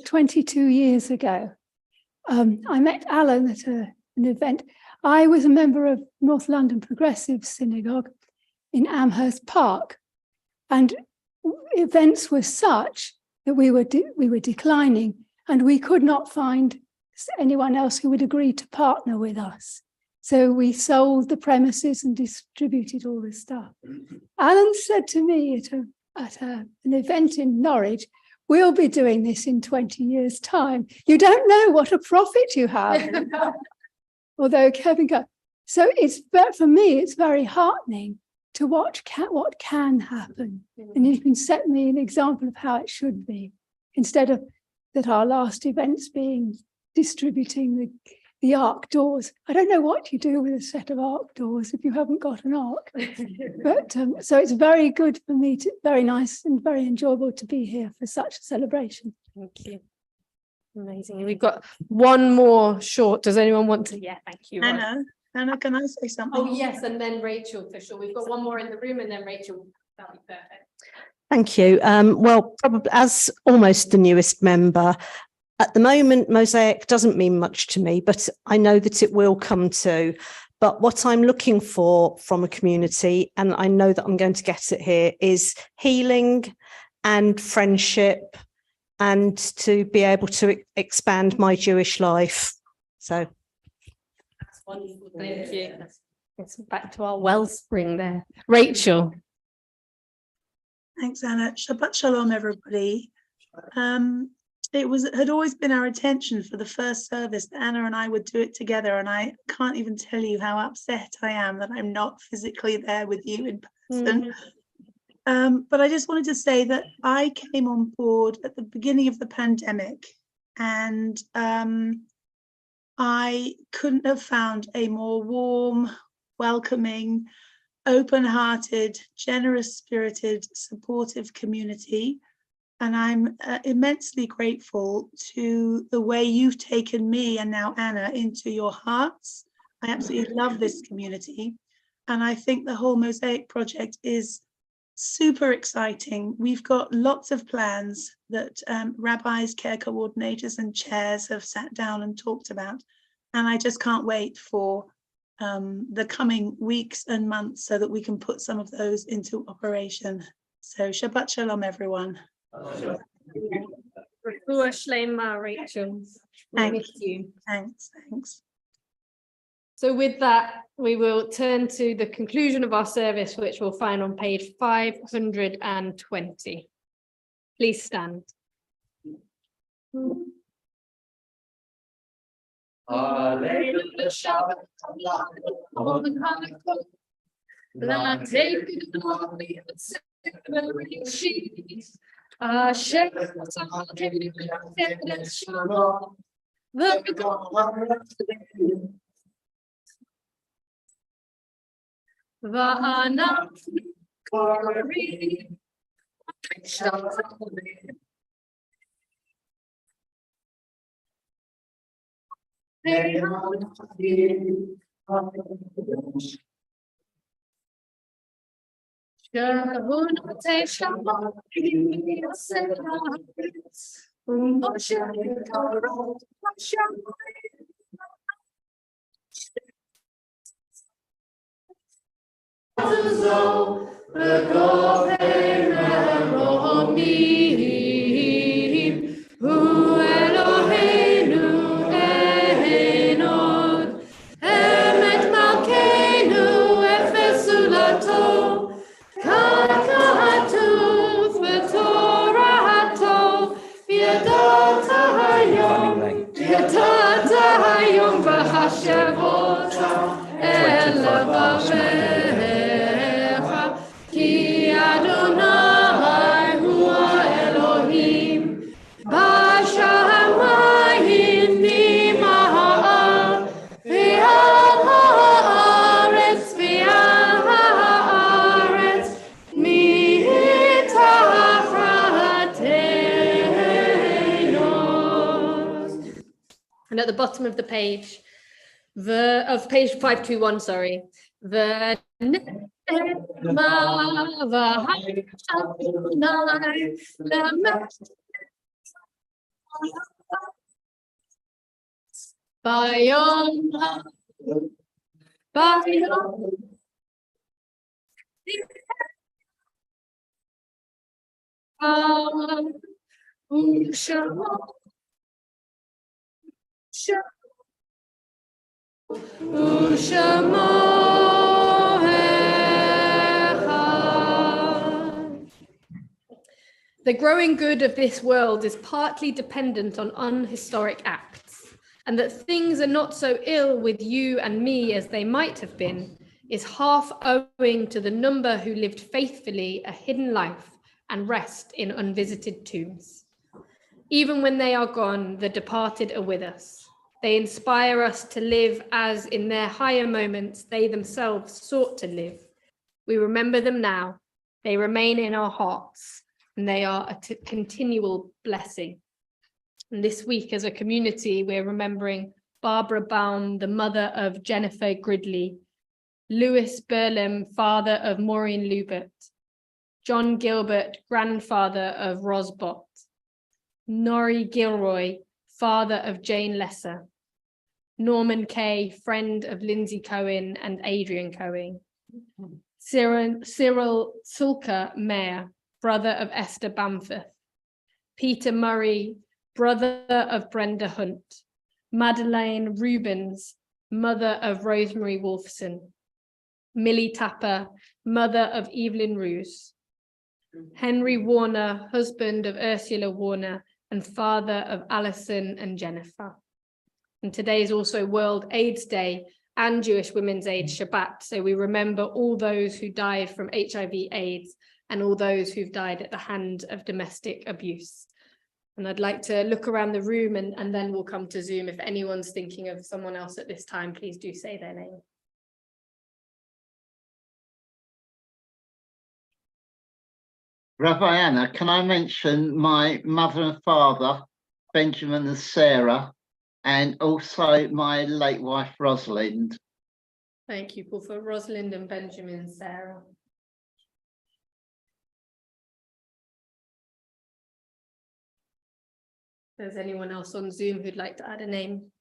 22 years ago. I met Alan at an event. I was a member of North London Progressive Synagogue in Amherst Park, and events were such that we were declining, and we could not find anyone else who would agree to partner with us. So we sold the premises and distributed all this stuff. Alan said to me at an event in Norwich, "We'll be doing this in 20 years' time. You don't know what a profit you have." Although Kevin got, so for me, it's very heartening to watch what can happen. And you can set me an example of how it should be, instead of that our last events being distributing the ark doors. I don't know what you do with a set of ark doors if you haven't got an ark. But so it's very good for me, very nice and very enjoyable to be here for such a celebration. Thank you. Amazing. We've got one more short. Does anyone want to? Yeah, thank you. Hannah, can I say something? Oh, yes, and then Rachel, for sure. We've got one more in the room and then Rachel. That'll be perfect. Thank you. Well, probably as almost the newest member, at the moment, Mosaic doesn't mean much to me, but I know that it will come to. But what I'm looking for from a community, and I know that I'm going to get it here, is healing and friendship, and to be able to expand my Jewish life. So. Wonderful, thank you. It's back to our wellspring there. Rachel. Thanks, Anna. Shabbat shalom, everybody. It had always been our intention for the first service that Anna and I would do it together, and I can't even tell you how upset I am that I'm not physically there with you in person. But I just wanted to say that I came on board at the beginning of the pandemic, and I couldn't have found a more warm, welcoming, open-hearted, generous-spirited, supportive community. And I'm immensely grateful to the way you've taken me and now Anna into your hearts. I absolutely love this community. And I think the whole Mosaic project is super exciting. We've got lots of plans that rabbis, care coordinators and chairs have sat down and talked about. And I just can't wait for the coming weeks and months so that we can put some of those into operation. So Shabbat Shalom, everyone. Rachel. Thank you. Thanks. So with that, we will turn to the conclusion of our service, which we'll find on page 520. Please stand. Hallelujah, Shabbat, And at the bottom of the page, page 521, sorry, the The growing good of this world is partly dependent on unhistoric acts, and that things are not so ill with you and me as they might have been is half owing to the number who lived faithfully a hidden life and rest in unvisited tombs. Even when they are gone, the departed are with us. They inspire us to live as in their higher moments they themselves sought to live. We remember them now. They remain in our hearts, and they are a continual blessing. And this week as a community, we're remembering Barbara Baum, the mother of Jennifer Gridley, Louis Burlem, father of Maureen Lubert, John Gilbert, grandfather of Ros Bott, Norrie Gilroy, father of Jane Lesser, Norman Kay, friend of Lindsay Cohen and Adrian Cohen, Cyril Sulker Mayer, brother of Esther Bamforth, Peter Murray, brother of Brenda Hunt, Madeleine Rubens, mother of Rosemary Wolfson, Millie Tapper, mother of Evelyn Roos, Henry Warner, husband of Ursula Warner and father of Alison and Jennifer. And today is also World AIDS Day and Jewish Women's Aid Shabbat. So we remember all those who died from HIV/AIDS and all those who've died at the hand of domestic abuse. And I'd like to look around the room and then we'll come to Zoom. If anyone's thinking of someone else at this time, please do say their name. Rabbi Anna, can I mention my mother and father, Benjamin and Sarah, and also my late wife, Rosalind? Thank you, Paul, for Rosalind and Benjamin and Sarah. If there's anyone else on Zoom who'd like to add a name.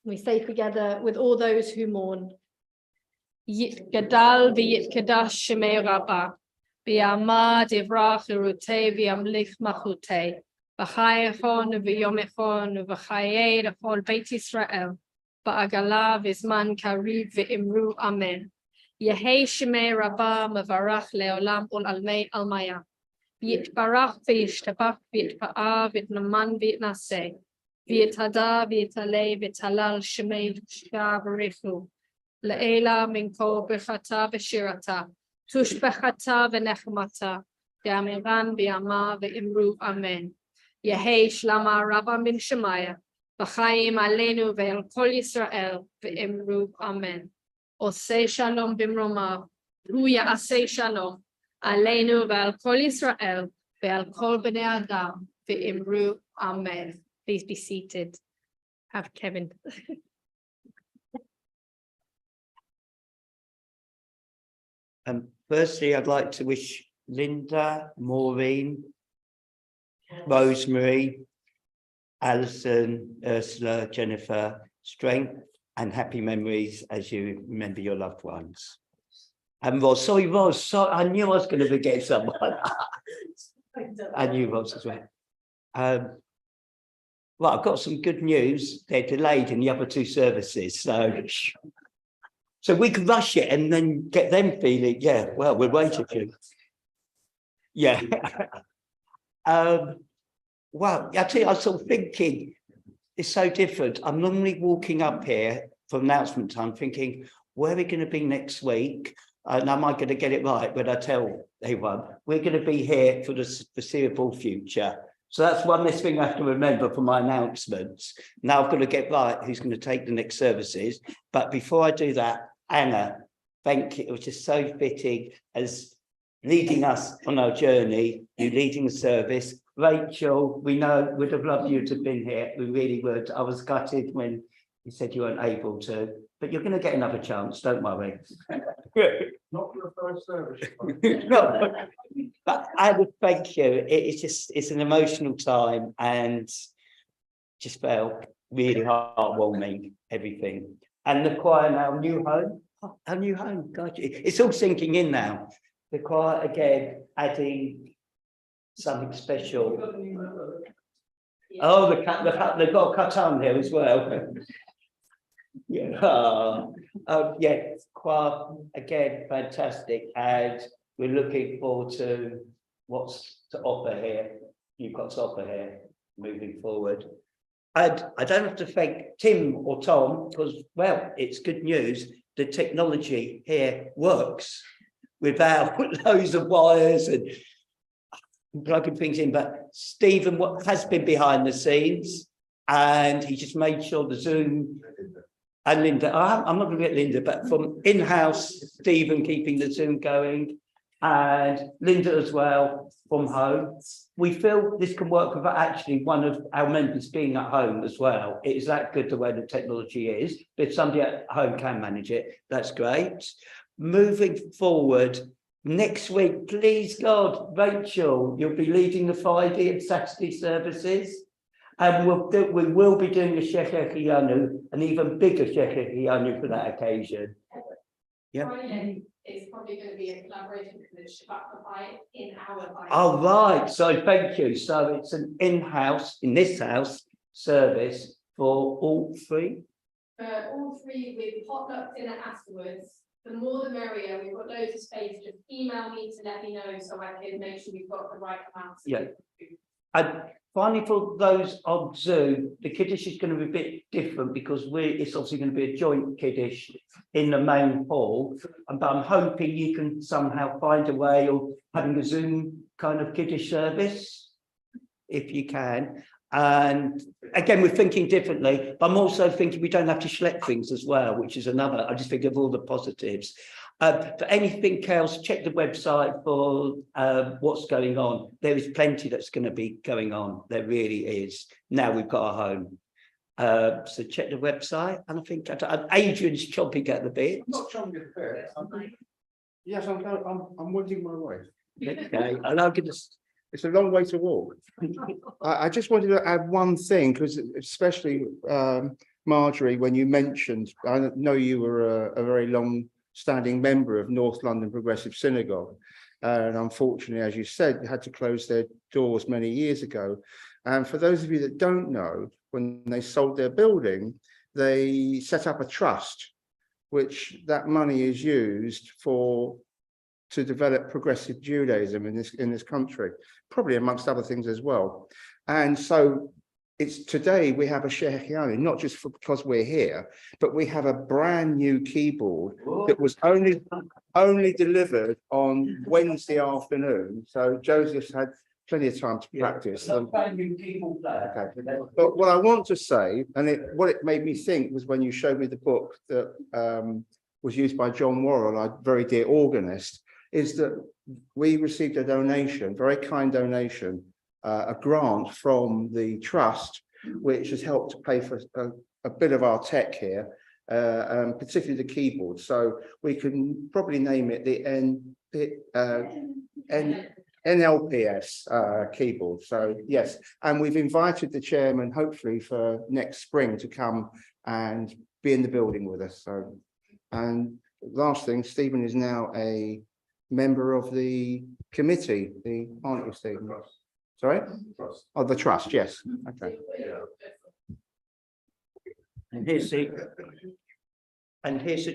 We say together with all those who mourn, Yitgadal v'yitkedash shemei Rabbah, v'yamad ivrach l'rutei v'yamlich machutei, v'chayechon v'yomechon v'chayei l'chol Beit Yisrael, ba'agala v'zman karib v'imru amen. Yehei shemei Rabbah mevarach le'olam ul almei almaya. V'yitbarach v'yishtabach v'yitpa'ah v'yitnaman v'yitnaseh. V'yitada v'yitalei v'yitalal shemei shka v'richu. Le'ela minko b'chata v'shirata, tush b'chata v'nechmata, v'amiran v'yama v'imru amen. Yehei shlama Rabba min Shemaya, v'chayim aleinu ve'el kol Yisrael v'imru amen. Osei shalom b'mromav, hu ya'asei shalom, aleinu ve'el kol Yisrael ve'el kol b'nei adam v'imru amen. Please be seated. Have Kevin. Firstly, I'd like to wish Linda, Maureen, Rosemary, Alison, Ursula, Jennifer, strength and happy memories as you remember your loved ones. And Ros, sorry, Ros, sorry, I knew I was going to forget someone. I knew Ros as well. Well, I've got some good news. They're delayed in the other two services, so we can rush it and then get them feeling, yeah, well, we're waiting for you. Yeah. Well, I tell you, I was sort of thinking, it's so different. I'm normally walking up here for announcement time thinking, where are we going to be next week? And am I going to get it right when I tell everyone? We're going to be here for the foreseeable future. So that's one less thing I have to remember for my announcements. Now I've got to get right who's going to take the next services. But before I do that, Anna, thank you. It was just so fitting as leading us on our journey, you leading the service. Rachel, we know would have loved you to have been here. We really would. I was gutted when you said you weren't able to, but you're going to get another chance. Don't worry. Not for the first service. No, but I would thank you. It's an emotional time and just felt really heartwarming, everything. And the choir now, new home. Oh, our new home, God, it's all sinking in now. The choir again, adding something special. Oh, they've got a cut on here as well. Yeah, yeah, choir again, fantastic, and we're looking forward to what's to offer here. You've got to offer here moving forward. And I don't have to thank Tim or Tom because, well, it's good news. The technology here works without loads of wires and plugging things in. But Stephen has been behind the scenes and he just made sure the Zoom and Linda, I'm not going to get Linda, but from in-house, Stephen keeping the Zoom going and Linda as well from home. We feel this can work without actually one of our members being at home as well. It is that good the way the technology is. But if somebody at home can manage it, that's great. Moving forward, next week, please God, Rachel, you'll be leading the Friday and Saturday services. And we will be doing a Shecher Chiyanu, an even bigger Shecher Chiyanu for that occasion. Yeah. Friday is probably going to be a collaboration with Shabbat Rabbi in our life. Oh, right. So thank you. So it's an in-house, in this house, service for all three? All three with potluck dinner afterwards. The more the merrier. We've got loads of space. Just email me to let me know so I can make sure we've got the right amount. Yeah. And finally, for those on Zoom, the Kiddush is going to be a bit different because it's obviously going to be a joint Kiddush in the main hall. But I'm hoping you can somehow find a way of having a Zoom kind of Kiddush service, if you can. And again, we're thinking differently, but I'm also thinking we don't have to schlep things as well, which is another. I just think of all the positives. For anything else, check the website for what's going on. There is plenty that's going to be going on. There really is. Now we've got a home. So check the website. And I think Adrian's chomping at the bit. I'm not chomping at the bit. Yes, I'm winding my way. Okay, and I'm going to. It's a long way to walk. I just wanted to add one thing, because especially Marjorie, when you mentioned, I know you were a very long-standing member of North London Progressive Synagogue, and unfortunately, as you said, had to close their doors many years ago. And for those of you that don't know, when they sold their building, they set up a trust, which that money is used to develop progressive Judaism in this country, probably amongst other things as well. And so it's today we have a Shehechianu, not just because we're here, but we have a brand new keyboard that was only delivered on Wednesday afternoon. So Joseph's had plenty of time to practice. Brand new keyboard player. Okay. But what I want to say, and what it made me think was when you showed me the book that was used by John Worrell, our very dear organist, is that we received a donation, very kind donation, a grant from the trust, which has helped to pay for a bit of our tech here, particularly the keyboard. So we can probably name it the NLPS keyboard. So yes, and we've invited the chairman, hopefully for next spring, to come and be in the building with us. So, and last thing, Stephen is now a member of the committee, aren't you, Stephen? Sorry? Oh, the trust, yes. Okay. And here's the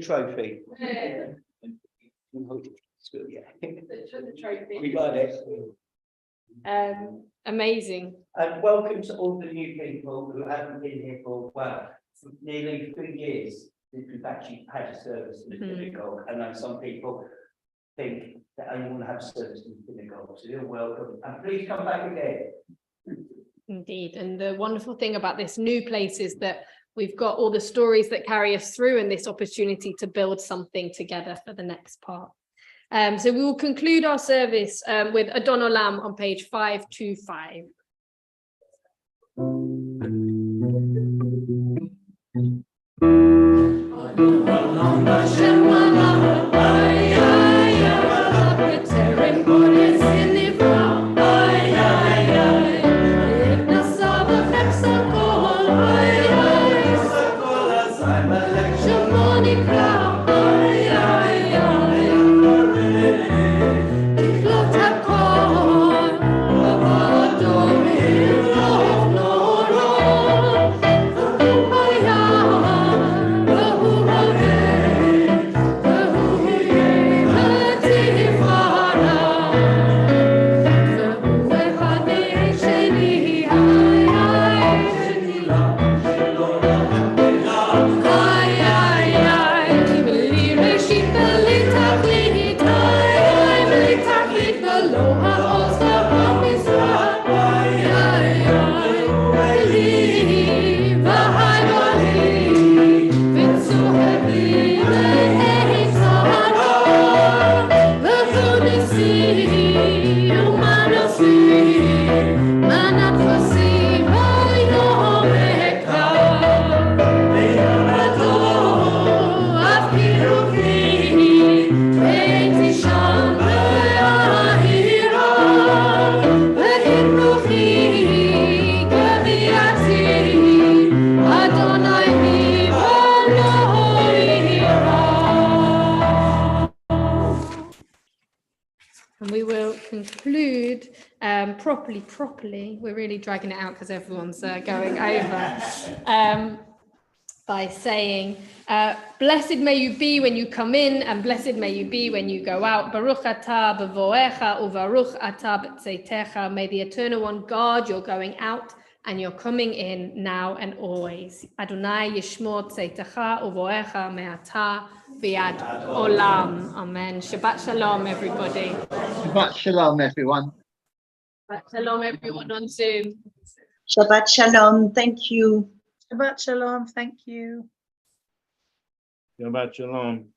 trophy. We got it. Amazing. And welcome to all the new people who haven't been here for nearly 3 years since we've actually had a service in the synagogue. I know some people think that only want to have service in the synagogue, so you're welcome. And please come back again. Indeed. And the wonderful thing about this new place is that we've got all the stories that carry us through and this opportunity to build something together for the next part. So we will conclude our service with Adon Olam on page 525. And we will conclude properly. We're really dragging it out because everyone's going over. By saying, blessed may you be when you come in, and blessed may you be when you go out. Baruch atah b'voecha uvaruch atah b'tzeitecha. May the Eternal One guard your going out and your coming in now and always. Adonai yishmor tzeitecha uvoecha me'atah v'yad olam. Amen. Shabbat shalom, everybody. Shabbat shalom, everyone. Shabbat shalom, everyone on Zoom. Shabbat shalom. Thank you. Shabbat shalom. Thank you. Shabbat shalom.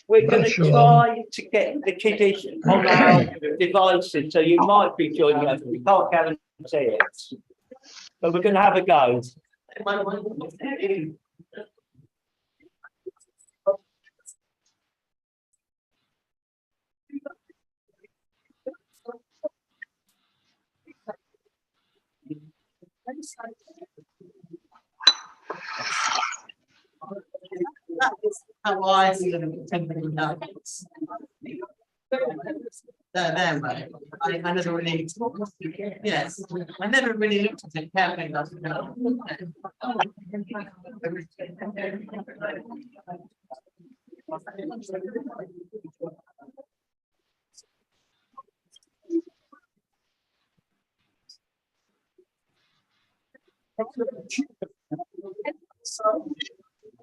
We're going to try to get the kiddies on our devices, so you might be joining us. We can't guarantee it, but we're going to have a go. That is how I see them. There, I never really, yes, I never really looked at it carefully.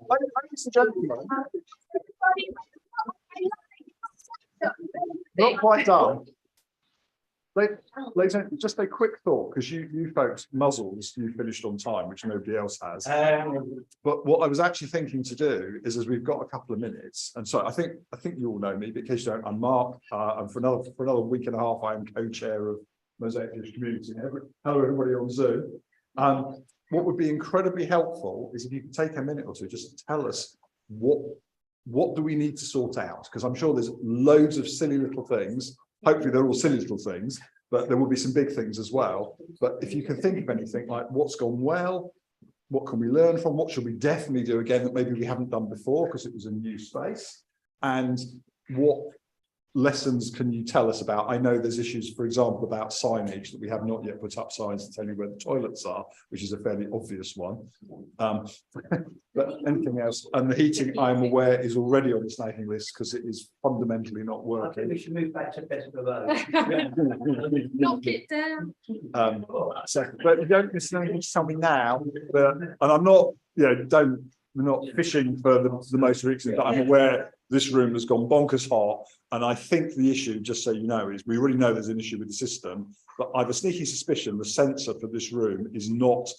Ladies and gentlemen, not quite done. Ladies and gentlemen, just a quick thought, because you folks, muzzles, you finished on time, which nobody else has. But what I was actually thinking to do is, as we've got a couple of minutes, and so I think you all know me, but in case you don't, I'm Mark, and for another week and a half, I am co-chair of Mosaic Jewish Community. Hello, everybody on Zoom. What would be incredibly helpful is if you could take a minute or two just to tell us what do we need to sort out, because I'm sure there's loads of silly little things. Hopefully they're all silly little things, but there will be some big things as well. But if you can think of anything like what's gone well, what can we learn from, what should we definitely do again that maybe we haven't done before because it was a new space, and what lessons can you tell us about? I know there's issues, for example, about signage, that we have not yet put up signs to tell you where the toilets are, which is a fairly obvious one. But anything else? And the heating, I'm aware, is already on the snagging list because it is fundamentally not working. We should move back to better road. Knock it down. But you don't necessarily need to tell me now. And I'm not, we're not fishing for the most recent, but I'm aware this room has gone bonkers hot. And I think the issue, just so you know, is we already know there's an issue with the system, but I have a sneaky suspicion the sensor for this room is not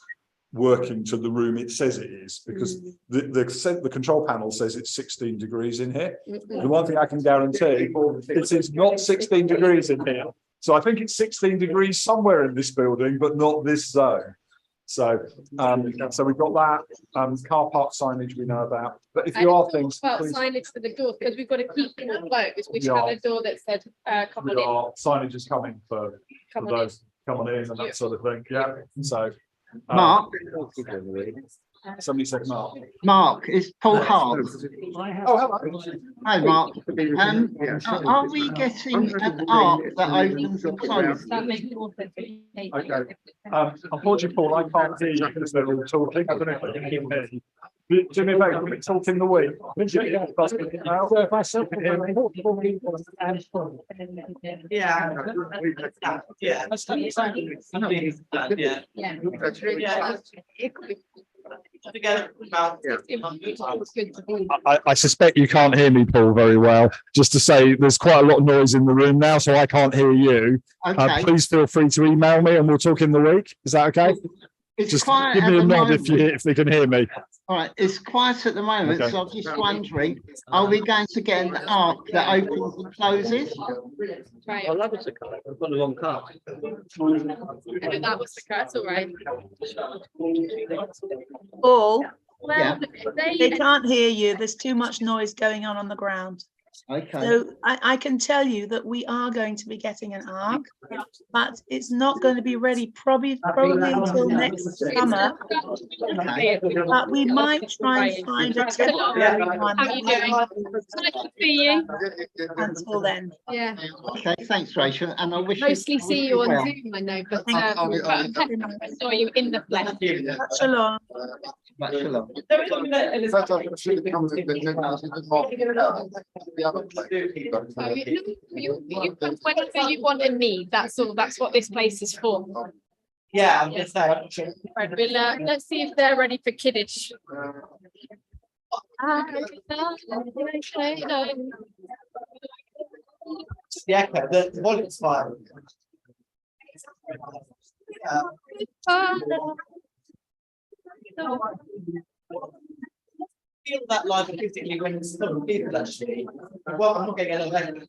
working to the room it says it is, because the control panel says it's 16 degrees in here. The one thing I can guarantee is it's not 16 degrees in here. So I think it's 16 degrees somewhere in this building, but not this zone. So we've got that car park signage we know about. But if you are things, about please, signage for the doors, because we've got to keep things closed, which have a door that said come on in. signage is coming for those come on in and that sort of thing. Yeah. So Mark, somebody said Mark. Mark, it's Paul Hart. Oh, hello. Hi, Mark. Are we getting an arc that opens and closes? That makes more sense. Okay. Unfortunately, Paul, I can't hear you because they're all talking. I don't know if I can hear you. Do me a favour, can we talk in the week? So if I still can hear me. I suspect you can't hear me, Paul, very well. Just to say, there's quite a lot of noise in the room now, so I can't hear you. Okay. Please feel free to email me, and we'll talk in the week. Is that okay? It's just quiet give at me a the nod moment. if they can hear me. All right, it's quiet at the moment, Okay. so I'm just wondering, are we going to get an arc that opens and closes? Right. I love it. I've got the wrong car. I know that was the cut, all right. Paul, Well, Yeah. they can't hear you. There's too much noise going on the ground. Okay. So I can tell you that we are going to be getting an ark, but it's not going to be ready probably until next summer. But we might try and find a temporary one. How are you doing? Nice to see you. Until then. Yeah. Okay, thanks, Rachel. And I wish Mostly see you on well. Zoom, I know, but I saw you in the flesh. Shalom. Shalom. You come whenever you want and need. That's all. That's what this place is for. Yeah, I'm just saying. Right, we'll, let's see if they're ready for Kiddush. The echo, the volume's fine. Feel that live acoustically when it's still people actually. Well, I'm not getting it.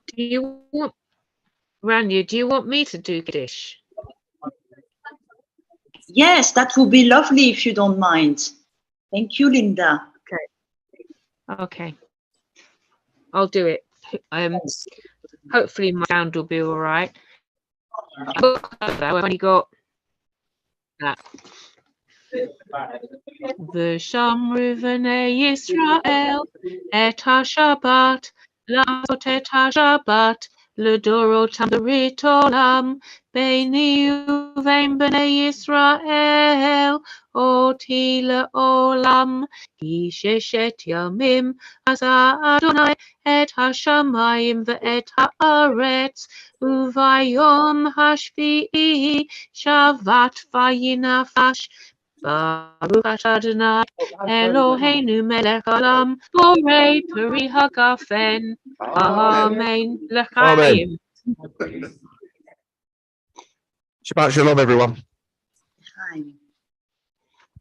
Do you want, Rania, do you want me to do Kiddush? Yes, that would be lovely if you don't mind. Thank you, Linda. Okay. I'll do it. Hopefully my sound will be all right. I've only got that. V'shamru v'nei Yisrael et ha-Shabbat לעשות את השבת לדורותם ברית עולם ביני ובין בני ישראל אותי לעולם כי ששת ימים עשה אדוני את השמיים ואת הארץ וביום השביעי שבת וינפש Baruch atah Adonai Eloheinu melech haolam borei peri hagafen. Amen. L'chaim. Shabbat shalom, everyone.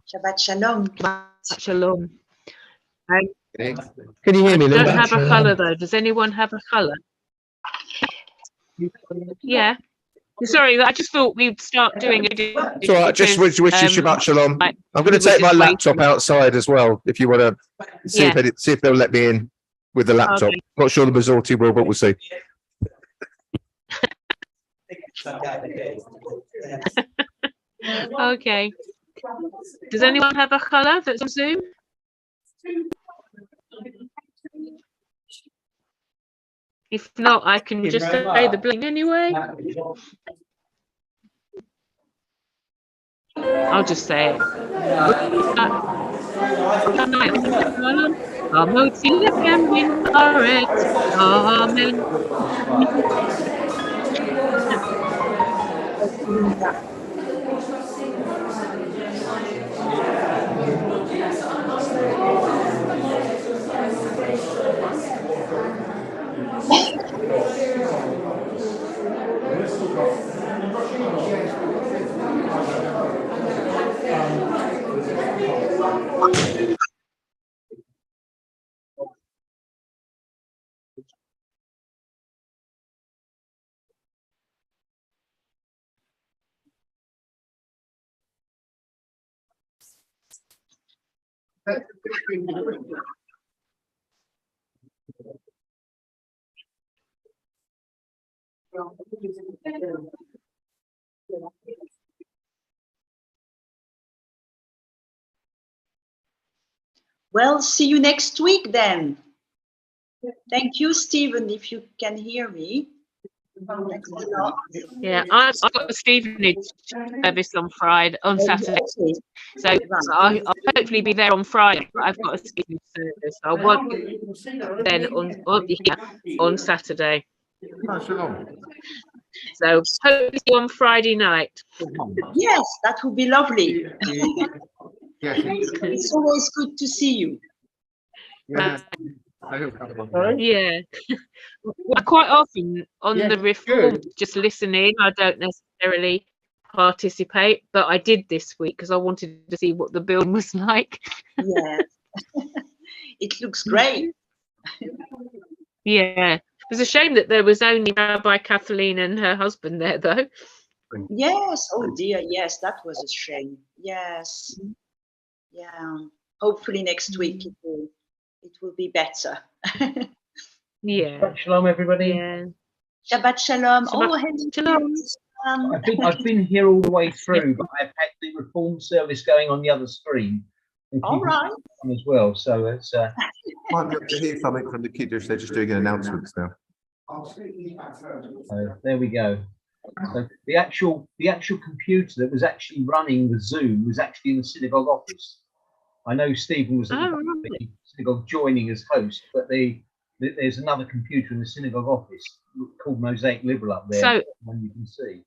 Shabbat shalom. Shabbat shalom. Can you hear me, I Linda? don't have a colour though. Does anyone have a colour? Yeah. Sorry, I just thought we'd start doing it. It's all right. Just wish you Shabbat shalom. I'm going to take my laptop outside as well. If you want to see if they'll let me in with the laptop. Okay. Not sure the majority will, but we'll see. Okay. Does anyone have a colour that's on Zoom? If not, I can just say the bling anyway. I'll just say it. Amen. Well, see you next week then. Thank you, Stephen, if you can hear me. Thanks a lot. Yeah, I've got a Stevenage service on Saturday. So I'll hopefully be there on Friday, but I've got a Stevenage service. So I won't be then won't be here on Saturday. So hopefully on Friday night. Yes, that would be lovely. It's always good to see you. Yeah. Yeah. Quite often on the reform, just listen in. I don't necessarily participate, but I did this week because I wanted to see what the building was like. Yes. It looks great. Yeah. It was a shame that there was only Rabbi Kathleen and her husband there, though. Yes. Oh dear. Yes, that was a shame. Yes. Yeah. Hopefully next week it will be better. Yeah. Shabbat shalom, everybody. Yeah. Shabbat shalom. Shabbat shalom. I've been here all the way through, but I've had the reform service going on the other screen. All right. As well, so it's. Might be able to hear something from the Kiddush. They're just doing an announcements now. There we go. So the actual computer that was actually running the Zoom was actually in the synagogue office. I know Stephen was at the synagogue joining as host, but there's another computer in the synagogue office called Mosaic Liberal up there. So, one you can see.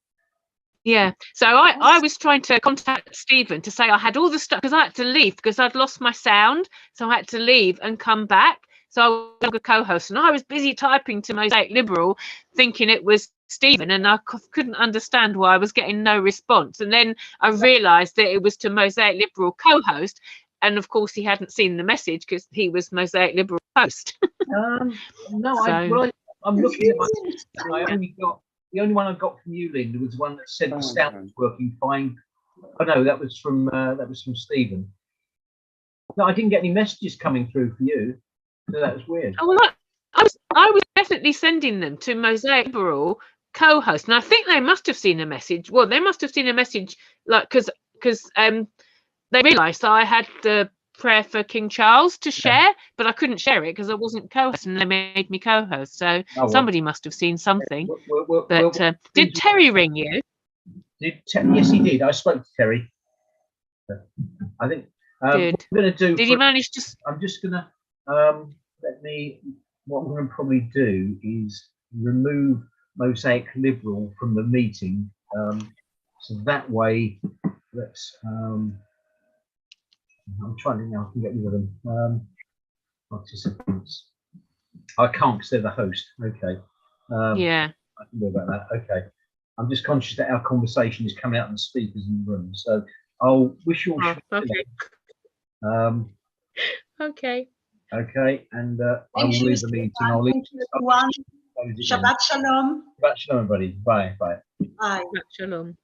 Yeah, so I was trying to contact Stephen to say I had all the stuff because I had to leave because I'd lost my sound, so I had to leave and come back. So I was a co-host, and I was busy typing to Mosaic Liberal, thinking it was Stephen, and I couldn't understand why I was getting no response. And then I realised that it was to Mosaic Liberal co-host, and of course he hadn't seen the message because he was Mosaic Liberal host. No, So- I'm looking at the only one I got from you, Linda, was one that said the sound was working fine. Oh no, that was from Stephen. No, I didn't get any messages coming through for you. So that was weird. Oh, well, I was definitely sending them to Mosaic Liberal co-host, and I think they must have seen a message. Well, they must have seen a message, like because they realised I had the prayer for King Charles to share, but I couldn't share it because I wasn't co-host, and they made me co-host. So somebody must have seen something. Did Terry ring you? Yes, he did. I spoke to Terry. I think. Good. What I'm going to do. Did he manage to? I'm just going to what I'm going to probably do is remove Mosaic Liberal from the meeting, so that way I'm trying to now. I can get rid of them. Participants. I can't because they're the host. Okay. Yeah. I can do about that. Okay. I'm just conscious that our conversation is coming out on the speakers in the room. So I'll wish you all. Okay. Okay. Okay, and I will leave the meeting. I'll leave. Shabbat shalom. Shabbat shalom, everybody. Bye. Bye. Bye. Shabbat shalom.